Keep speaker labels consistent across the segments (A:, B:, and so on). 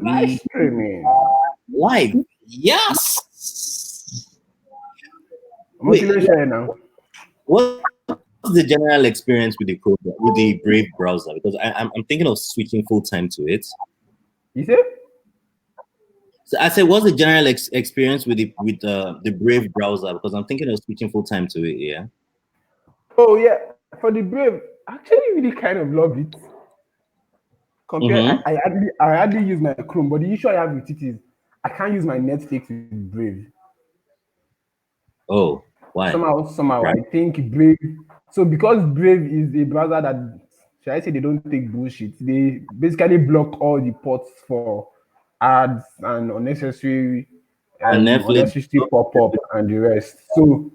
A: Live streaming.
B: Live. Yes.
A: Wait, now.
B: What's the general experience with the Brave browser? Because I'm thinking of switching full time to it.
A: You said?
B: So I said, what's the general experience with the Brave browser? Because I'm thinking of switching full time to it. Yeah.
A: Oh yeah, for the Brave, I actually really kind of love it. I hardly use my Chrome, but the issue I have with it is I can't use my Netflix with Brave.
B: Oh, why?
A: Somehow, right. I think Brave. So because Brave is a browser that, should I say, they don't take bullshit. They basically block all the ports for ads and unnecessary pop-up and the rest. So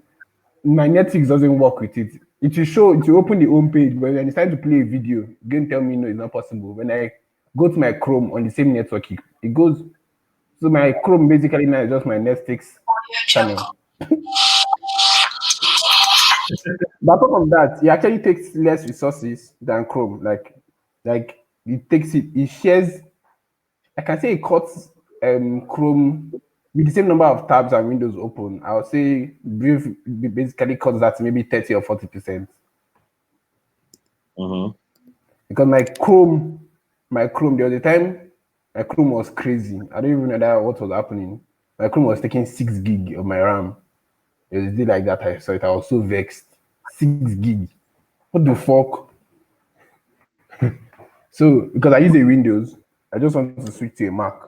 A: my Netflix doesn't work with it. It will open the home page, but when it's time to play a video, again tell me no, it's not possible. When I go to my Chrome on the same network, it goes. So my Chrome basically now is just my Netflix channel. But apart from that, it actually takes less resources than Chrome. Like it shares. I can say it cuts Chrome with the same number of tabs and windows open. I would say Brave basically cuts that to maybe 30 or 40%. Because my Chrome, the other time, my Chrome was crazy. I don't even know what was happening. My Chrome was taking 6 gig of my RAM. It was a day like that I saw it. I was so vexed. 6 gig. What the fuck? So, because I use a Windows, I just want to switch to a Mac.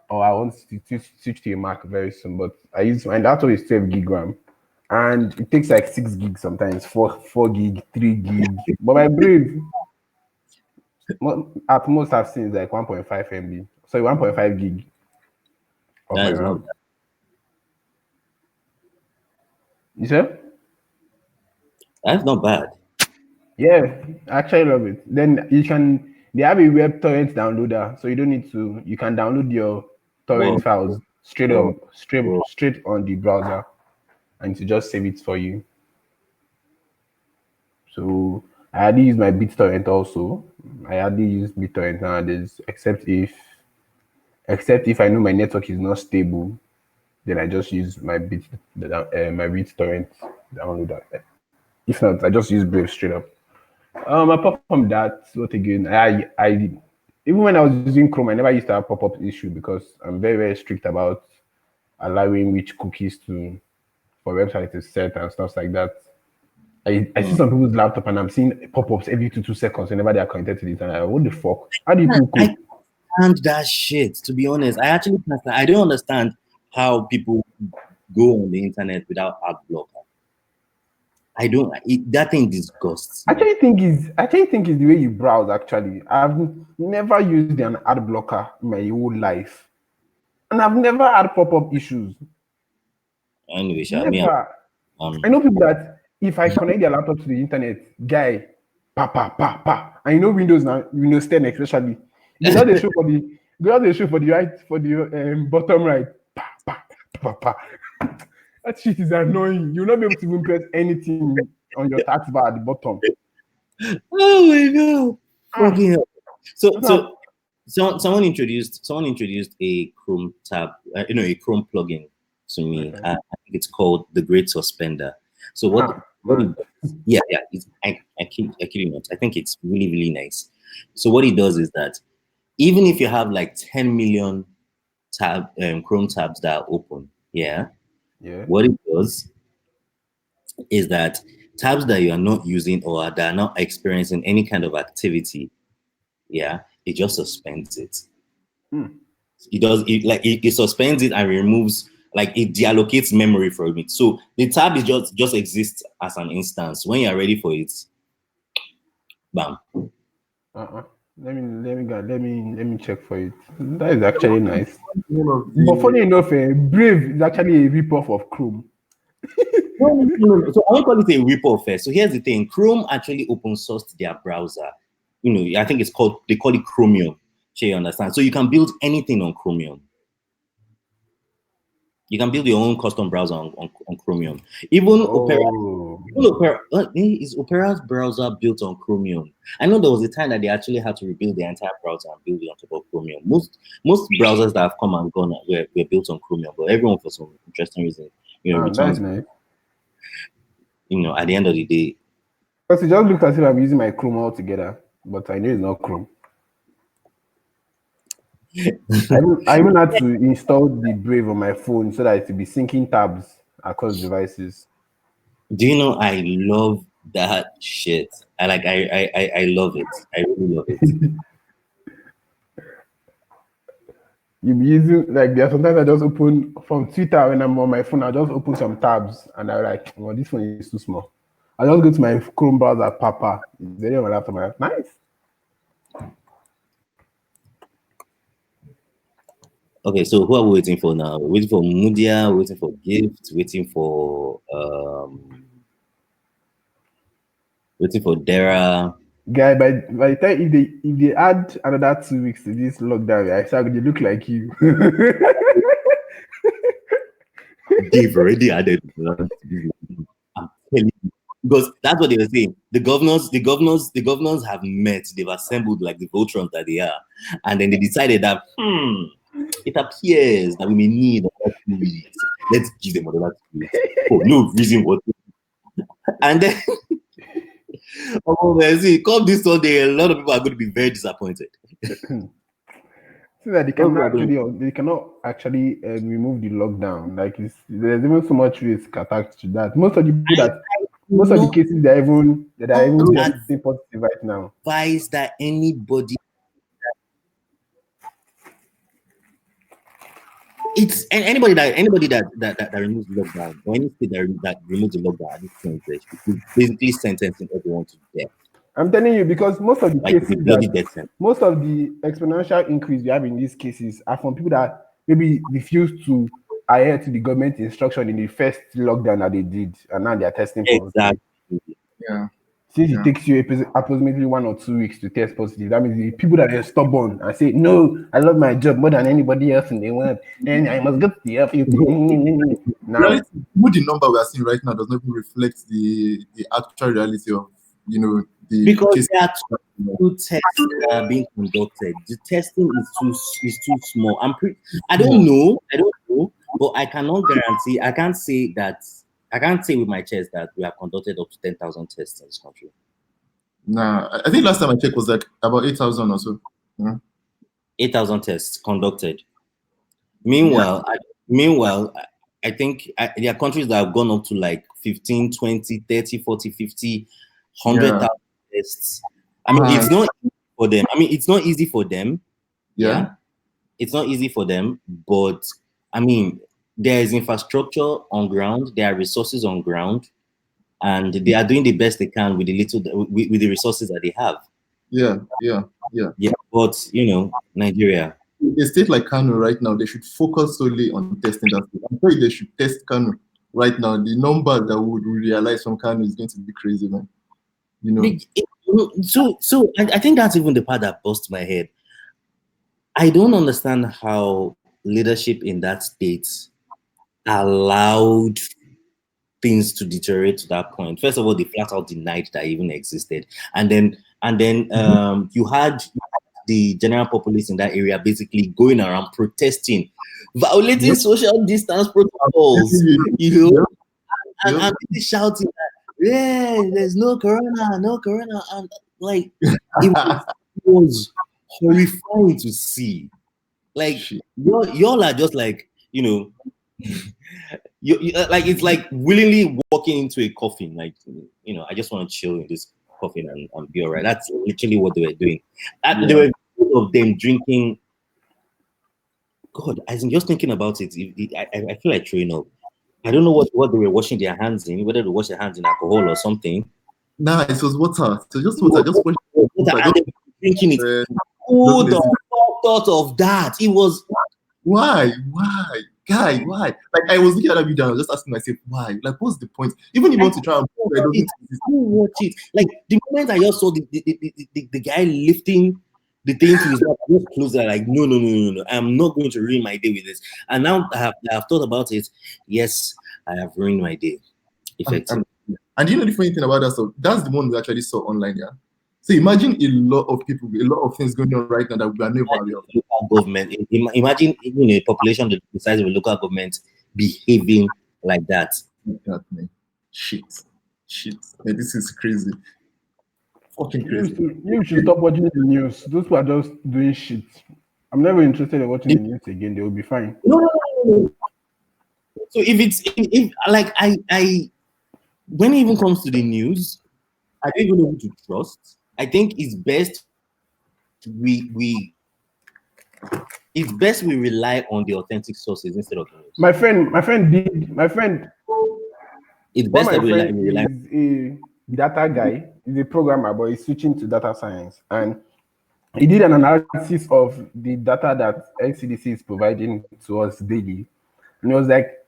A: Or I want to switch to a Mac very soon. But and that one is 12 gig RAM. And it takes like 6 gigs sometimes, 4 gig, 3 gig. But my Brave, at most I've seen is like 1.5 MB. Sorry, 1.5 gig of my RAM. You said?
B: That's not bad.
A: Yeah, I actually love it. Then they have a web torrent downloader, so you don't need to. You can download your torrent files straight on the browser, and to just save it for you. So I hardly use my BitTorrent also. I hardly use BitTorrent nowadays, except if I know my network is not stable, then I just use my BitTorrent downloader. If not, I just use Brave straight up. Apart from that, what again? I even when I was using Chrome, I never used to have pop-up issue because I'm very, very strict about allowing which cookies for websites to set and stuff like that. I see some people's laptop and I'm seeing pop-ups every 2 seconds whenever they are connected to this. And I'm like, what the fuck? How do you cook?
B: I can't that shit, to be honest. I don't understand how people go on the internet without ad blocker. That thing disgusts me.
A: I actually think it's the way you browse. Actually, I've never used an ad blocker in my whole life, and I've never had pop-up issues.
B: Anyway,
A: I know people that if I connect their laptop to the internet, guy, and Windows 10 especially, they show for the right, for the bottom right, That shit is annoying. You'll not be able to even press anything on your taskbar at the bottom.
B: Oh my god! Fucking hell. So someone introduced a Chrome tab, a Chrome plugin to me. Okay. I think it's called the Great Suspender. So what it does, I kid you not. I think it's really, really nice. So what it does is that even if you have like 10 million Chrome tabs that are open, what it does is that tabs that you are not using or that are not experiencing any kind of activity, it just suspends it. It suspends it and removes, like it deallocates memory from it. So the tab is just exists as an instance. When you're ready for it, bam.
A: Let me check for it. That is actually nice. But funny enough, Brave is actually a ripoff of Chrome.
B: No. So I won't call it a ripoff first. So here's the thing: Chrome actually open sourced their browser. I think they call it Chromium. You understand? So you can build anything on Chromium. You can build your own custom browser on Chromium. Even Opera,
A: Oh,
B: is Opera's browser built on Chromium? I know there was a time that they actually had to rebuild the entire browser and build it on top of Chromium. Most browsers that have come and gone were built on Chromium, but everyone for some interesting reason,
A: that's
B: returns.
A: nice.
B: At the end of the day,
A: Because it just looks as if I'm using my Chrome altogether, but I know it's not Chrome. I even had to install the Brave on my phone so that it will be syncing tabs across devices.
B: do you know I love that shit? I love it. I really love it.
A: You'll be using like there are sometimes I just open from Twitter when I'm on my phone, I just open some tabs and I'm like, well, this phone is too small. I just go to my Chrome browser, Papa. It's there on my laptop. I'm like, nice.
B: Okay, so who are we waiting for now? We're waiting for Mudia, we're waiting for Gift, waiting for Dara.
A: Guy, by the time if they add another 2 weeks to this lockdown, I start going to look like you.
B: They've already added. I'm telling you. Because that's what they were saying. The governors have met, they've assembled like the Voltrons that they are. And then they decided that it appears that we may need another 2 weeks. Let's give them another 2 weeks. For no reason what. And then come this Sunday, a lot of people are going to be very disappointed.
A: So that they cannot actually remove the lockdown. Like there's even so much risk attached to that. Most of the people most of the cases that are even testing positive right now.
B: Advise that anybody. It's anybody that removes the lockdown or any state that removes the lockdown at this point, is basically sentencing everyone to death.
A: I'm telling you because most of the
B: Like
A: cases
B: bloody death sentence.
A: most of the exponential increase we have in these cases are from people that maybe refuse to adhere to the government instruction in the first lockdown that they did, and now they are testing positive.
B: Exactly.
C: Yeah.
A: Since it takes you approximately 1 or 2 weeks to test positive, that means the people that are stubborn and say, "No, I love my job more than anybody else in the world, and I must get the FUP." Now,
C: Even the number we are seeing right now does not even reflect the actual reality of the
B: Because
C: case.
B: there are two tests that are being conducted. The testing is too small. I don't know, but I cannot guarantee. I can't say with my chest that we have conducted up to 10,000 tests in this country.
C: Nah, I think last time I checked was like about 8,000 or so. Yeah.
B: 8,000 tests conducted. Meanwhile, I think there are countries that have gone up to like 15, 20, 30, 40, 50, 100,000 tests. I mean, it's not easy for them. It's not easy for them. Yeah. It's not easy for them, but I mean, there is infrastructure on ground, there are resources on ground, and they are doing the best they can with with the resources that they have.
C: Yeah.
B: But Nigeria.
C: A state like Kano right now, they should focus solely on testing that state. I'm sure they should test Kano right now. The number that we would realize from Kano is going to be crazy, man.
B: So I think that's even the part that busts my head. I don't understand how leadership in that state allowed things to deteriorate to that point. First of all, they flat out denied that even existed, and then you had the general populace in that area basically going around protesting, violating social distance protocols, and shouting that, yeah, there's no corona, and like it was horrifying to see. Like y'all are just like you like it's like willingly walking into a coffin. Like I just want to chill in this coffin and be alright. That's literally what they were doing. There were videos of them drinking. God, I'm just thinking about it. I feel like throwing up. I don't know what they were washing their hands in, whether they wash their hands in alcohol or something.
C: Nah, it was water. So just water. Just water.
B: And drinking it. Who the fuck thought of that? It was
C: why, guy, why? Like I was looking at that video, I was just asking myself, why? Like, what's the point? Even if you want to try and
B: watch it. Like the moment I just saw the guy lifting the thing to his mouth, I just close that, like, no. I'm not going to ruin my day with this. And now I have thought about it. Yes, I have ruined my day. Effectively.
C: And you know the funny thing about that stuff? That's the one we actually saw online, yeah. So imagine a lot of people, a lot of things going on right now that we are never aware of.
B: Local government. Imagine even a population the size of a local government behaving like that.
C: Exactly. Shit. Man, this is crazy. Fucking crazy.
A: You should stop watching the news. Those people are just doing shit. I'm never interested in watching the news again. They will be fine.
B: No. So if like I when it even comes to the news, I don't even know who to trust. I think it's best we rely on the authentic sources instead of the news.
A: My friend,
B: It's
A: one
B: best
A: of
B: that
A: my
B: we
A: friend
B: rely.
A: is a data guy. He's a programmer, but he's switching to data science. And he did an analysis of the data that NCDC is providing to us daily. And he was like,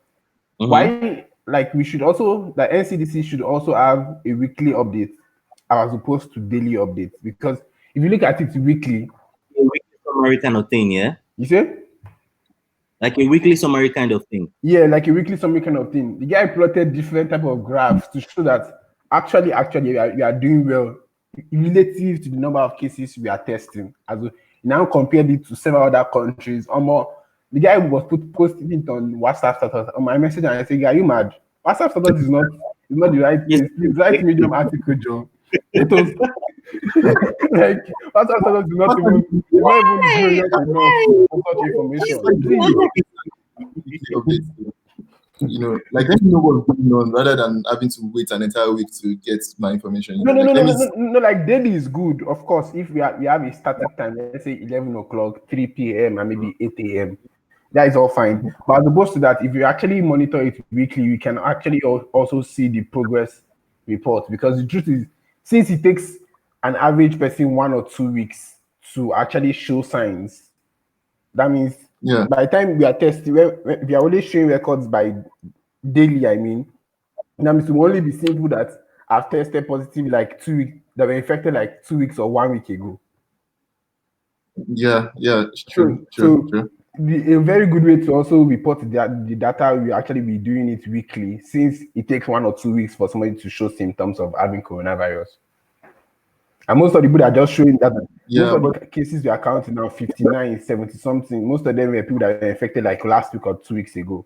A: why, like, we should also, the NCDC should also have a weekly update as opposed to daily updates. Because if you look at it weekly,
B: A weekly summary kind of thing, yeah?
A: you say?
B: Like a weekly summary kind of thing.
A: Yeah, like a weekly summary kind of thing. The guy plotted different type of graphs to show that actually we are doing well relative to the number of cases we are testing. As we now compared it to several other countries. The guy was posting it on WhatsApp status on my message, and I said, "Are you mad? WhatsApp status is not the right place. Please write Medium article, Joe." It was like WhatsApp status is not even brilliant enough for such information.
C: Updates, you know, like let me know what's going on rather than having to wait an entire week to get my information.
A: No, like daily is good, of course. If we have a static time, let's say 11 o'clock, 3 p.m., and maybe 8 a.m., that is all fine. But as opposed to that, if you actually monitor it weekly, you can actually also see the progress report. Because the truth is, since it takes an average person 1 or 2 weeks to actually show signs, that means by the time we are testing, we are only showing records by daily, I mean, that means we only be seeing people that have tested positive like 2 weeks, that were infected like 2 weeks or 1 week ago.
C: Yeah, true.
A: A very good way to also report the data, we actually be doing it weekly, since it takes 1 or 2 weeks for somebody to show symptoms of having coronavirus. And most of the people that are just showing that, most of the cases we are counting now, 59, 70 something, most of them were people that were infected like last week or 2 weeks ago.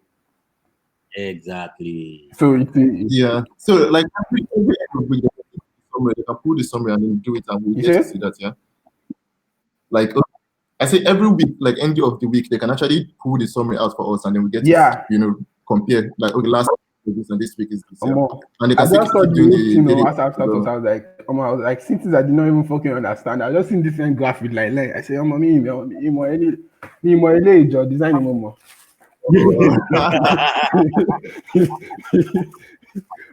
B: Exactly.
A: So
C: so like every end of week, they can pull the summary and then do it, and we get to see that. Yeah, like I say every week, like end of the week, they can actually pull the summary out for us, and then we get to compare, like, okay, last week is this and this week is this. Yeah. And they can
A: I just saw the after I was like, I was like, since I did not even fucking understand, I just seen different graph with like I say, me design more.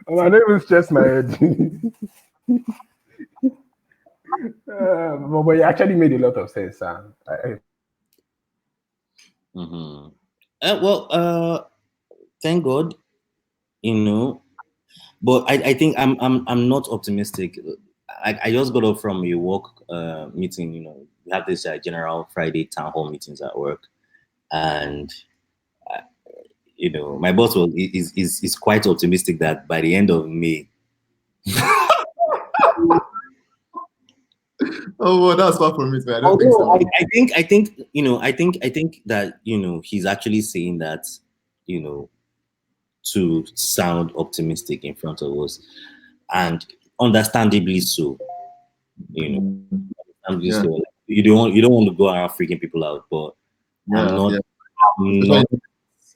A: I don't even stress my head. But it actually made a lot of sense.
B: Thank God, but I think I'm not optimistic. I just got up from a work meeting. We have this general Friday town hall meetings at work, and my boss is quite optimistic that by the end of May.
C: Oh, well, that's far from it, man.
B: I think that he's actually saying that to sound optimistic in front of us, and understandably so. So, you don't want to go around freaking people out, but I'm not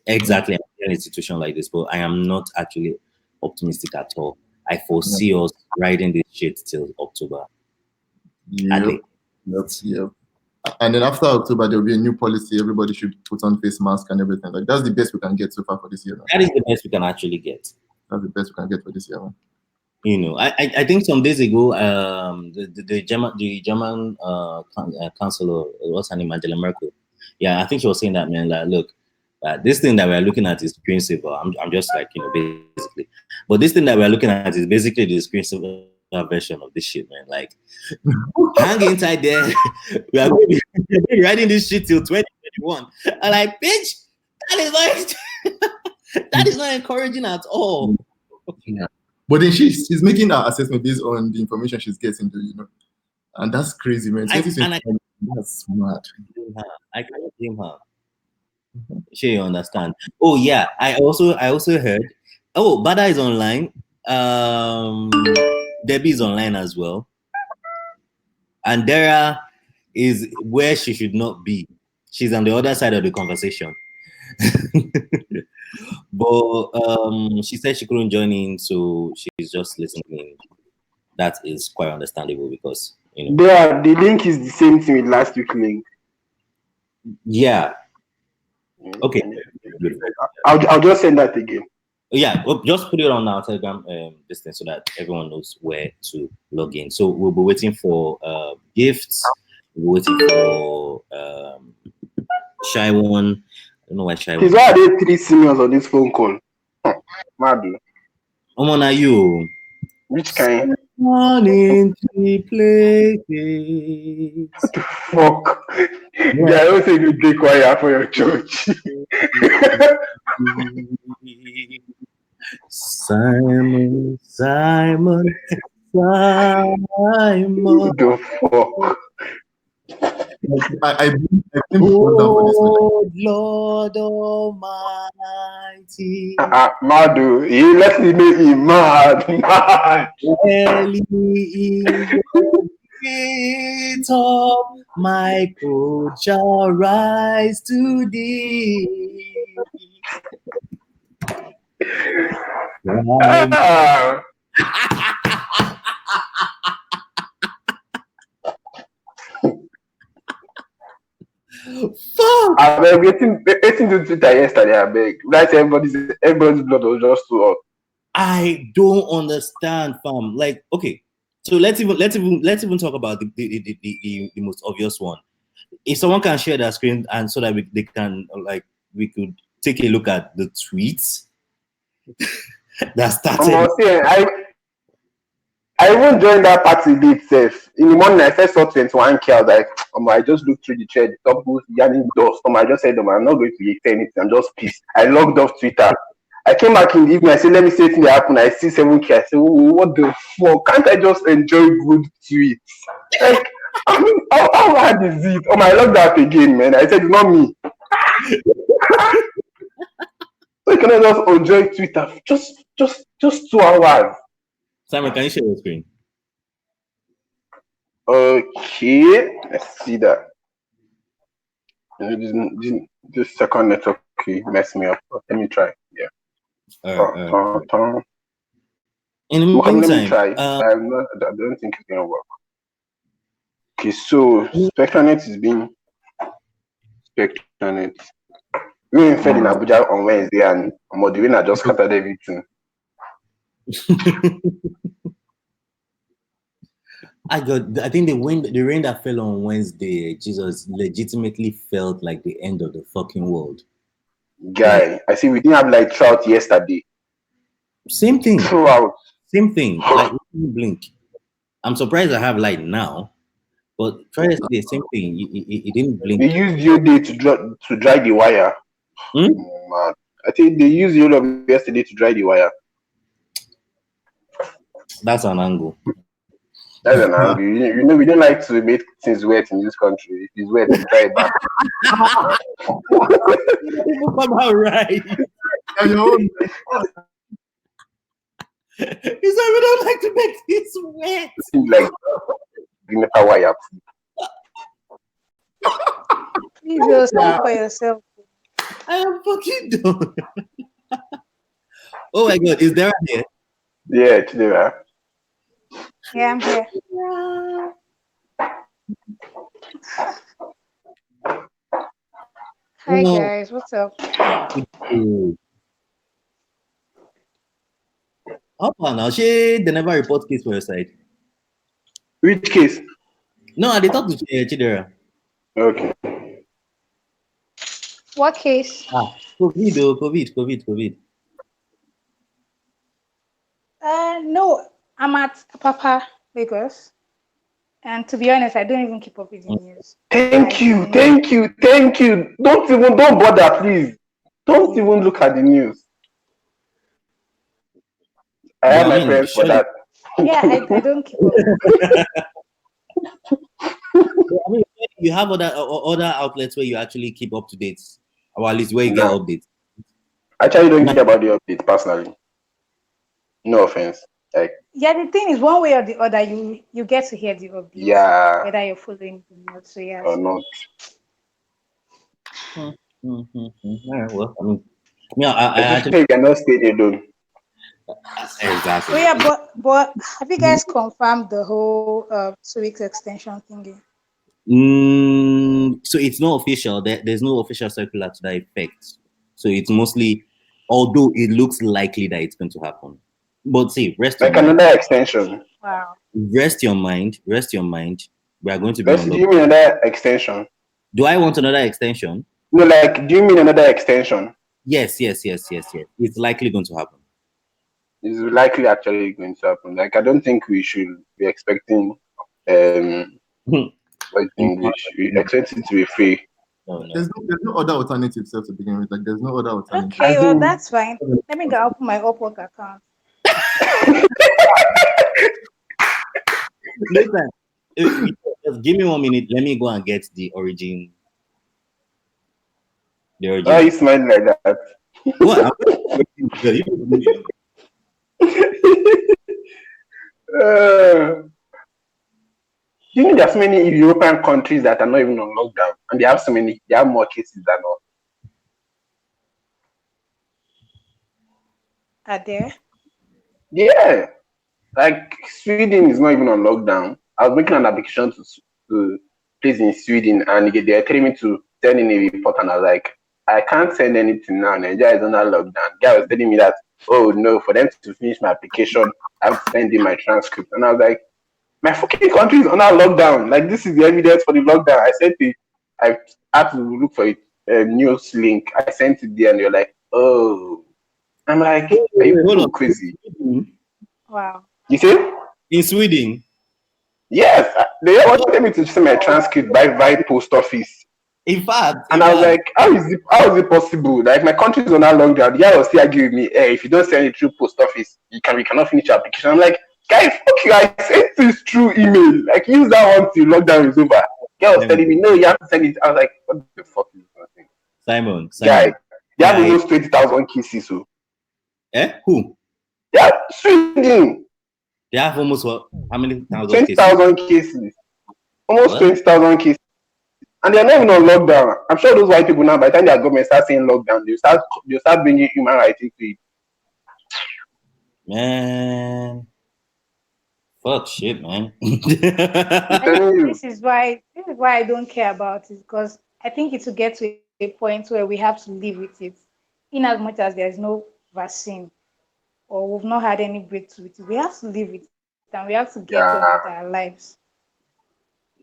B: exactly in a situation like this, but I am not actually optimistic at all. I foresee us riding this shit till October.
C: Yep. And then after October, there will be a new policy. Everybody should put on face mask and everything. Like, that's the best we can get so far for this year. Man.
B: That is the best we can actually get.
C: That's the best we can get for this year. Man.
B: I think some days ago, the German chancellor, what's her name, Angela Merkel. Yeah, I think she was saying that, man, like, look, this thing that we're looking at is principle. I'm just like, basically. But this thing that we're looking at is basically the principle version of this shit, man. Like, hang inside there. We are going to be writing this shit till 2021. I'm like, bitch, that is not encouraging at all.
C: Yeah. But then she's making her assessment based on the information she's getting, and that's crazy, man. That's smart.
B: I cannot blame her. Sure, you understand. Oh yeah, I also heard. Oh, Bada is online. Debbie is online as well, and Dara is where she should not be. She's on the other side of the conversation. But she said she couldn't join in, so she's just listening. That is quite understandable because
A: the link is the same thing with last week's link.
B: Yeah. Okay.
A: I'll just send that again.
B: Yeah, just put it on our Telegram this thing so that everyone knows where to log in. So we'll be waiting for gifts. We're waiting for Shy One. I don't know why Shy One.
A: Why are there 3 seniors on this phone call? Madu.
B: On are you?
A: Which kind?
B: Morning to places.
A: What the fuck? Yeah, I don't say you play choir for your church.
B: Simon.
A: What the fuck?
C: I oh,
B: Lord Almighty.
A: Madu, you let me make him mad.
B: Top, my coat shall rise to thee.
A: Fuck! I beg, getting to Twitter yesterday. I beg, like everybody's blood was just too hot.
B: I don't understand, fam. Like, okay, so let's even talk about the most obvious one. If someone can share that screen and so that we could take a look at the tweets that started.
A: I even joined that party itself. In the morning, I first saw 21K. I was like, I just looked through the thread, the top goes yanning dust. I just said, I'm not going to say anything. I'm just pissed. I logged off Twitter. I came back in the evening. I said, let me see anything that happened. I see 7K. I said, what the fuck? Can't I just enjoy good tweets? Like, I mean, how hard is it? I logged out again, man. I said, it's not me. So can I just enjoy Twitter? Just 2 hours.
B: Simon, can you share your screen?
A: Okay, let's see that. This second network messed me up. Let me try. Yeah.
B: In the meantime,
A: let me try. I don't think it's gonna work. Okay, so SpectraNet is being SpectraNet. We were fed in Abuja on Wednesday, and Modena just scattered everything.
B: I think the rain that fell on Wednesday, Jesus, legitimately felt like the end of the fucking world.
A: Guy, I see we didn't have like trout yesterday.
B: Same thing.
A: Throughout.
B: Same thing. Like blink. I'm surprised I have light now, but Friday, same thing. It didn't blink.
A: They used your day to dry the wire. Man. I think they used your of yesterday to dry the wire.
B: That's an angle.
A: That's an angle. You know, we don't like to make things wet in this country. If it's wet, it's dry back.
B: People come out right. He said we don't like to make things wet.
A: Like never wire.
D: Leave yourself for yourself.
B: I am fucking done. Oh my god, is there here?
A: Yeah, it's there.
D: Yeah, I'm here. Hi guys, what's up?
B: Now, they never report case for your side.
A: Which case?
B: No, they talk to Chidera.
A: Okay.
D: What case?
B: COVID.
D: No, I'm I'm at Papa, Lagos. And to be honest, I don't even keep up with the news.
A: Thank you. Don't bother, please. Don't even look at the news. I have my friends for that.
D: Yeah, I don't keep up.
B: I mean, you have other outlets where you actually keep up to date, or at least where you get updates.
A: I actually don't care about the update personally. No offense. Like,
D: yeah, the thing is, one way or the other, you get to hear the updates.
A: Yeah.
D: Whether you're following the news, so yeah.
A: Or not.
B: All right, well, I mean, yeah, I
A: actually you cannot stay alone.
B: Exactly.
D: Oh yeah, but have you guys confirmed the whole 2 weeks extension thingy?
B: So it's not official. There's no official circular to that effect. So it's mostly, although it looks likely that it's going to happen. But see, rest
A: like
B: your mind.
A: Another extension.
D: Wow.
B: Rest your mind. We are going to be on
A: Do you mean another extension?
B: Do I want another extension?
A: No, like, do you mean another extension?
B: Yes. It's likely going to happen.
A: It's likely actually going to happen. Like, I don't think we should be expecting what English. We expect it to be free.
B: No.
C: There's no other alternative self to begin with. Like there's no other alternative.
D: Okay, well that's fine. Let me go open my Upwork account.
B: Listen, just give me 1 minute. Let me go and get the origin.
A: Why are you smiling like that?
B: What?
A: You know, there's so many European countries that are not even on lockdown, and they have more cases than us.
D: Are there?
A: Yeah, like Sweden is not even on lockdown. I was making an application to place in Sweden, and they are telling me to send in a report, and I was like, I can't send anything now. Nigeria is under lockdown. Guy was telling me that, oh no, for them to finish my application, I have to send in my transcript, and I was like, my fucking country is under lockdown. Like, this is the evidence for the lockdown. I had to look for a news link. I sent it there, and you're like, oh. I'm like, are you crazy?
D: Wow.
A: You see?
B: In Sweden?
A: Yes. They wanted me to send my transcript by post office.
B: In fact.
A: And I was like, how is it possible? Like, my country is on that lockdown. The guy was still arguing with me, hey, if you don't send it through post office, we cannot finish your application. I'm like, guys, fuck you. I sent this through email. Like, use that one till lockdown is over. The guy was telling me, no, you have to send it. I was like, what the fuck is this thing?
B: Simon.
A: Guy, they have almost 20,000 cases. So.
B: Who?
A: Yeah, Sweden.
B: They have almost what? How many thousand
A: 20,000 cases. Almost 20,000 cases. And they're not even on lockdown. I'm sure those white people now, by the time their government starts saying lockdown, they'll start bringing human rights into it.
B: Man. Fuck shit, man.
D: This is why I don't care about it, because I think it will get to a point where we have to live with it. In as much as there's no vaccine or we've not had any breakthrough with it, we have to live with it and we have to get on with our lives.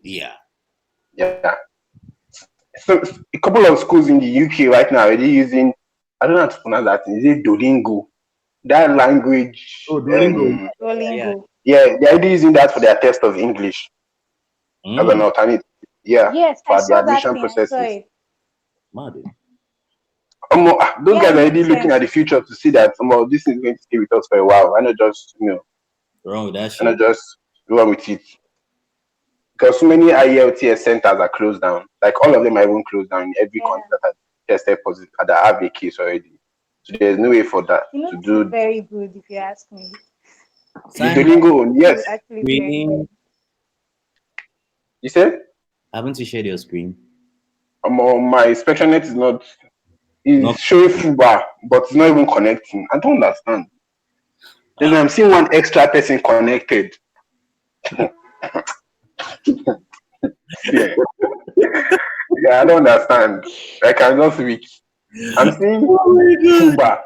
B: Yeah.
A: So a couple of schools in the UK right now are already using, I don't know how to pronounce that, is it Duolingo? That language.
C: Oh, Duolingo.
D: Duolingo.
A: Yeah, they're already using that for their test of English as an alternative. Yeah.
D: Yes,
A: for
D: I
A: the
D: saw
A: admission
D: that
A: processes.
B: Those
A: guys are already looking at the future to see that this is going to stay with us for a while. Why not just,
B: wrong with that shit?
A: Why not just run with it? Because so many IELTS centers are closed down. Like, all of them are even closed down in every country that has tested positive, that have a case already. So there's no way for that to do.
D: Very good, if you ask me.
A: The Duolingo, yes.
D: Actually very good.
A: You said?
B: Haven't you shared your screen?
A: My inspection net is not. It's showing full bar, but it's not even connecting. I don't understand. Then I'm seeing one extra person connected. Yeah, I don't understand. Like, I'm just weak. I'm seeing full bar.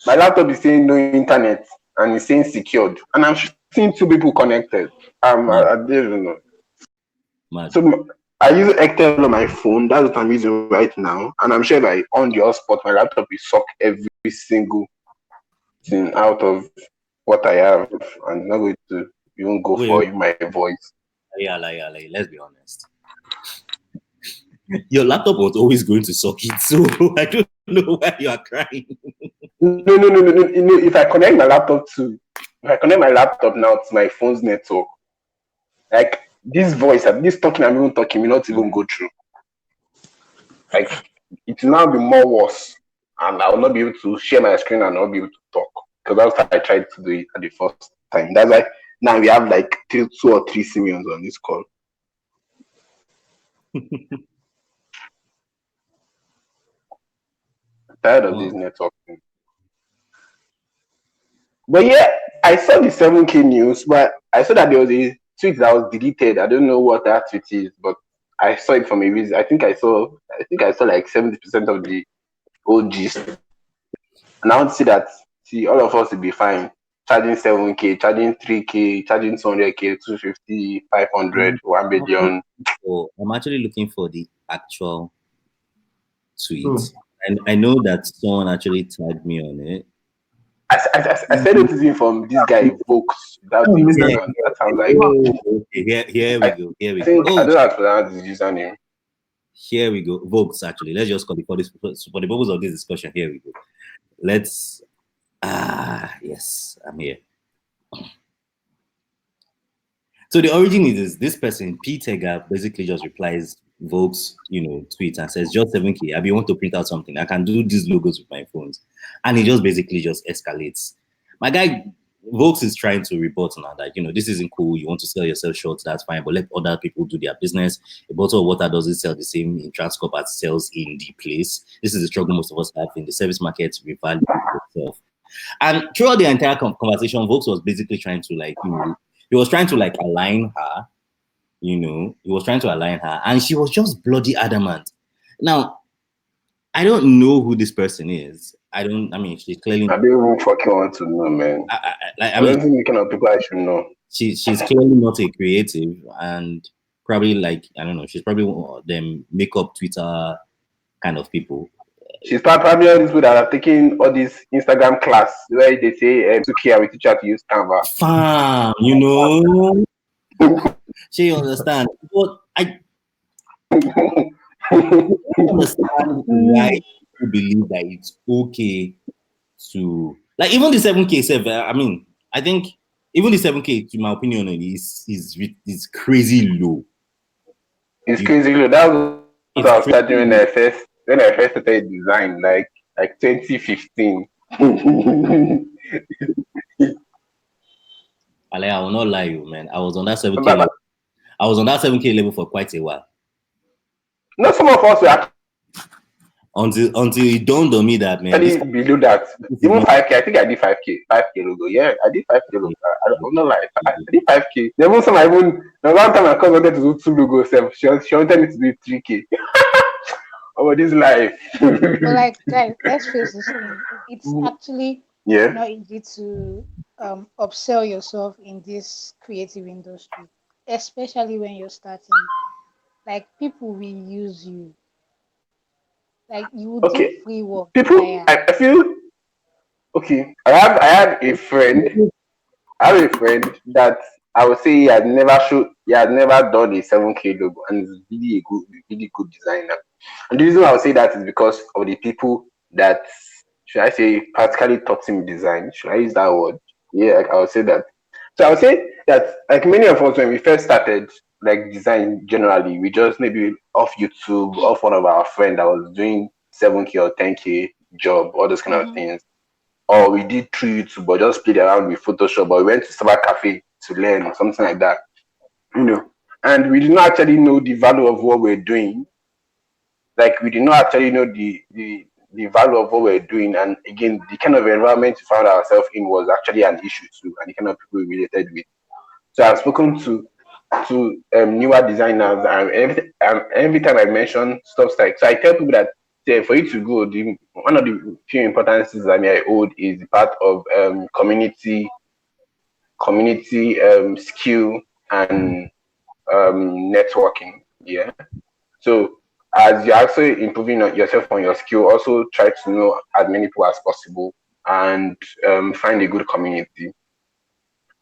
A: My laptop is saying no internet, and it's saying secured, and I'm seeing 2 people connected. I don't know. So I use Excel on my phone. That's what I'm using right now. And I'm sure if I on the hotspot, my laptop will suck every single thing out of what I have, and it's not going to even go
B: Wait,
A: for
B: wait.
A: you my voice.
B: Yeah, let's be honest. Your laptop was always going to socket, so I don't know why you are crying.
A: No. If I connect my laptop now to my phone's network, like this voice, this talking I'm even talking, will not even go through. Like it will now be more worse, and I will not be able to share my screen and not be able to talk because that's how I tried to do it at the first time. That's why now we have like two or three Simeons on this call. Tired of this network thing. But yeah, I saw the 7K news, but I saw that there was a tweet that was deleted. I don't know what that tweet is, but I saw it from a reason. I think I saw like 70% of the old gist. And I want to see all of us will be fine. Charging 7K, charging 3K, charging 200K, 250, 500, 1 billion.
B: I'm actually looking for the actual tweet. And I know that someone actually tagged me on it.
A: I said it is from this guy Vokes. That sounds like.
B: Okay, here we go.
A: I think I don't know how to pronounce his username.
B: Here we go. Vokes, actually. Let's just call it for the purpose of this discussion. Here we go. Let's. Yes, I'm here. So the origin is this person, Peter, basically just replies Vokes, tweet and says, just 7K. I want to print out something. I can do these logos with my phones. And it just basically just escalates. My guy, Vokes is trying to report now that, this isn't cool. You want to sell yourself short, that's fine. But let other people do their business. A bottle of water doesn't sell the same in Transcorp as sells in the place. This is the struggle most of us have in the service market. We value yourself. And throughout the entire conversation, Vokes was basically trying to he was trying to align her, he was trying to align her, and she was just bloody adamant. Now, I don't know who this person is. She's clearly.
A: I don't even fucking want to know, man. I don't think the kind of people I should know.
B: She's clearly not a creative, and probably she's probably one of them makeup Twitter kind of people.
A: She's probably all these people that are taking all this Instagram class where they say, "2K, we teach her to use Canva."
B: Fam, she understand, but I understand why people believe that it's okay to even the 7K self. I think even the 7K, to my opinion, is crazy low.
A: It's crazy low. That was what I was starting when I first started design, like 2015.
B: I will not lie you, man. I was on that 7K level. I was on that 7K level for quite a while.
A: Not some of us were
B: until it dawned on me that, man,
A: below that. Even 5K, I think I did 5K logo. Yeah, I did 5K logo. I don't know, I did 5K. There was some the one time I wanted to do 2 logos. She wanted me to do 3K. Oh, this life.
D: But guys, let's face this thing. It's actually not easy to upsell yourself in this creative industry, especially when you're starting. People will use you. You would do free work.
A: People, I feel okay. I have a friend. That I would say he had never done a 7K logo, and is really good designer. And the reason I would say that is because of the people that, should I say, practically taught him design. Should I use that word? Yeah, I would say that. So I would say that, many of us, when we first started design generally, we just maybe off YouTube, off one of our friends that was doing 7K or 10K job, all those kind of things. Or we did through YouTube, but just played around with Photoshop, or we went to Cyber Cafe to learn or something like that. And we did not actually know the value of what we're doing. We did not actually know the value of what we're doing. And again, the kind of environment we found ourselves in was actually an issue too, and the kind of people we related with. So I've spoken to newer designers, and every time I mention stuff so I tell people that for you to go, one of the few important things I hold is the part of community skill and networking. Yeah. So as you're actually improving yourself on your skill, also try to know as many people as possible and find a good community.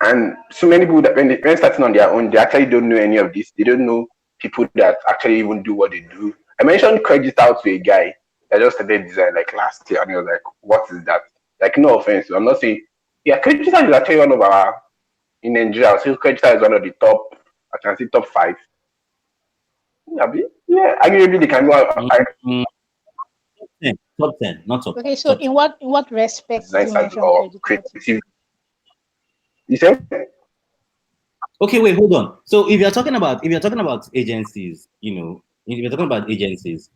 A: And so many people that when starting on their own, they actually don't know any of this. They don't know people that actually even do what they do. I mentioned credit out to a guy that just started design like last year, and he was like, "What is that?" Like, no offense, I'm not saying. Yeah, credit is actually one of our in Nigeria. So credit is one of the top. I can say top 5. Yeah, arguably they can go out.
B: Mm, 10, top 10, not top 5.
D: Okay, so
B: Top 10.
D: in what respect did
A: Design
D: you
A: service
D: mention
A: or
D: credit out?
A: creative. You said?
B: Okay, wait, hold on. So if you're talking about agencies, if you're talking about agencies,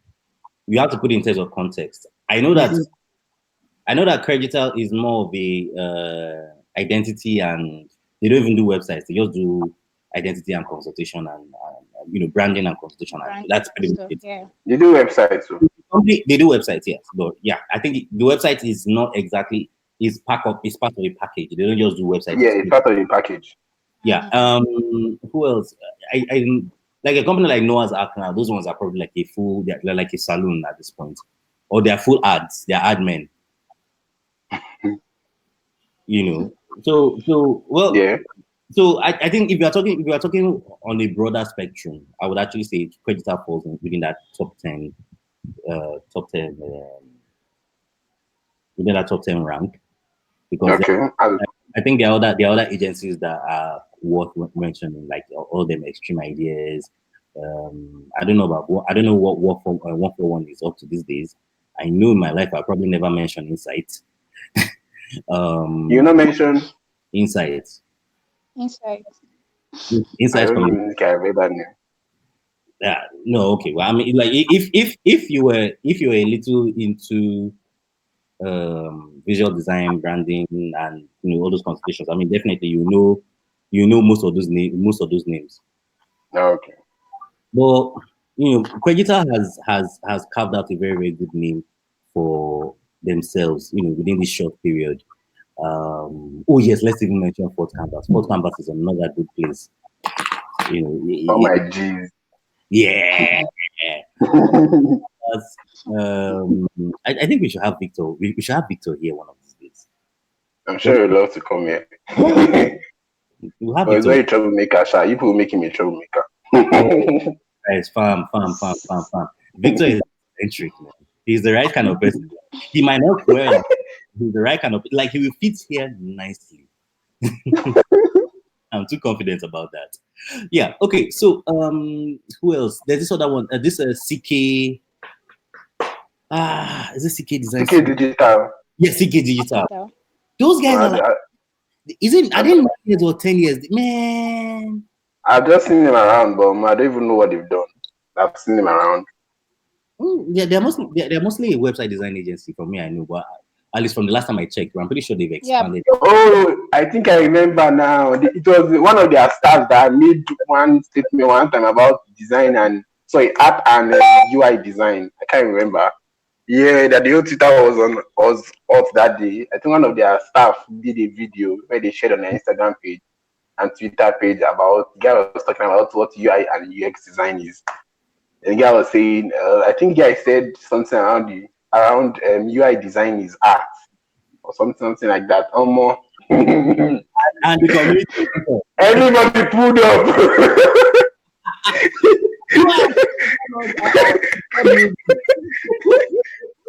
B: you have to put it in terms of context. I know that Credital is more of a identity, and they don't even do websites. They just do identity and consultation, and branding and consultation. And
D: Brand
B: that's pretty much
D: stuff,
B: it.
D: yeah.
A: You do websites too.
B: They do websites, yes, but yeah, I think the website is not exactly is part of a package. They don't just do websites.
A: Yeah, it's part of the package.
B: Yeah. Who else? I like a company like Noah's Ark now. Those ones are probably like they're like a saloon at this point, or they're full ads. They're ad men. So well.
A: Yeah.
B: So I think if you are talking on a broader spectrum, I would actually say Creditor falls within that top 10, top 10, within that top 10 rank, because
A: Okay.
B: I think there are other agencies that are worth mentioning, like all them Extreme Ideas. I don't know what One for One is up to these days. I know in my life I probably never mentioned Insight.
A: You not mention.
B: Insight.
D: Inside.
A: I
B: Insight
A: don't
B: from
A: think I read that name.
B: yeah, no, okay. Well, I mean, like if you were a little into visual design, branding, and all those considerations, I mean, definitely most of those names.
A: Okay.
B: But Creditor has carved out a very, very good name for themselves, within this short period. Oh yes, let's even mention Fort Canvas. Fort Canvas is another good place.
A: Oh my jeez.
B: Yeah. I think we should have Victor. We should have Victor here one of these days.
A: I'm sure you'd love to come here.
B: We'll have
A: But he's
B: Victor.
A: very troublemaker, Sha. You people make him a troublemaker.
B: Guys, farm. Victor is eccentric, man. He's the right kind of person. He might not wear. He's the right kind of he will fit here nicely. I'm too confident about that. Yeah. Okay. So who else? There's this other one. This CK. Is it CK Design?
A: CK Digital.
B: Yes, CK Digital. Those guys are like. I didn't know years or 10 years, man.
A: I've just seen them around, but I don't even know what they've done. I've seen them around.
B: Yeah, they're mostly a website design agency from me. I know, but at least from the last time I checked, I'm pretty sure they've expanded.
A: Yeah. Oh, I think I remember now. It was one of their staff that made one statement one time about design and app and UI design. I can't remember. Yeah, that the whole Twitter was off that day. I think one of their staff did a video where they shared on their Instagram page and Twitter page about the guy was talking about what UI and UX design is. And the guy was saying, I think the guy said something around UI design is art or something like that. Or more.
B: And the community,
A: everybody pulled up.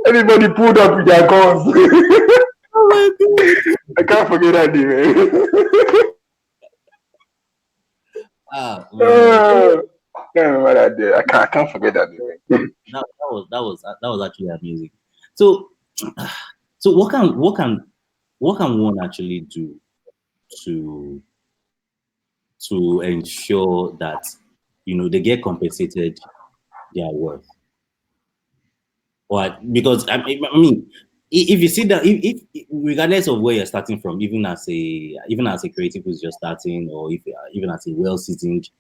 A: Everybody pulled up with their guns. Oh my God. I can't forget that day, man. I can't remember that day. I can't forget that day.
B: That was actually amazing. So what can one actually do to ensure that they get compensated their worth? Or because I mean, if you see that, if regardless of where you're starting from, even as a creative who's just starting, or even as a well-seasoned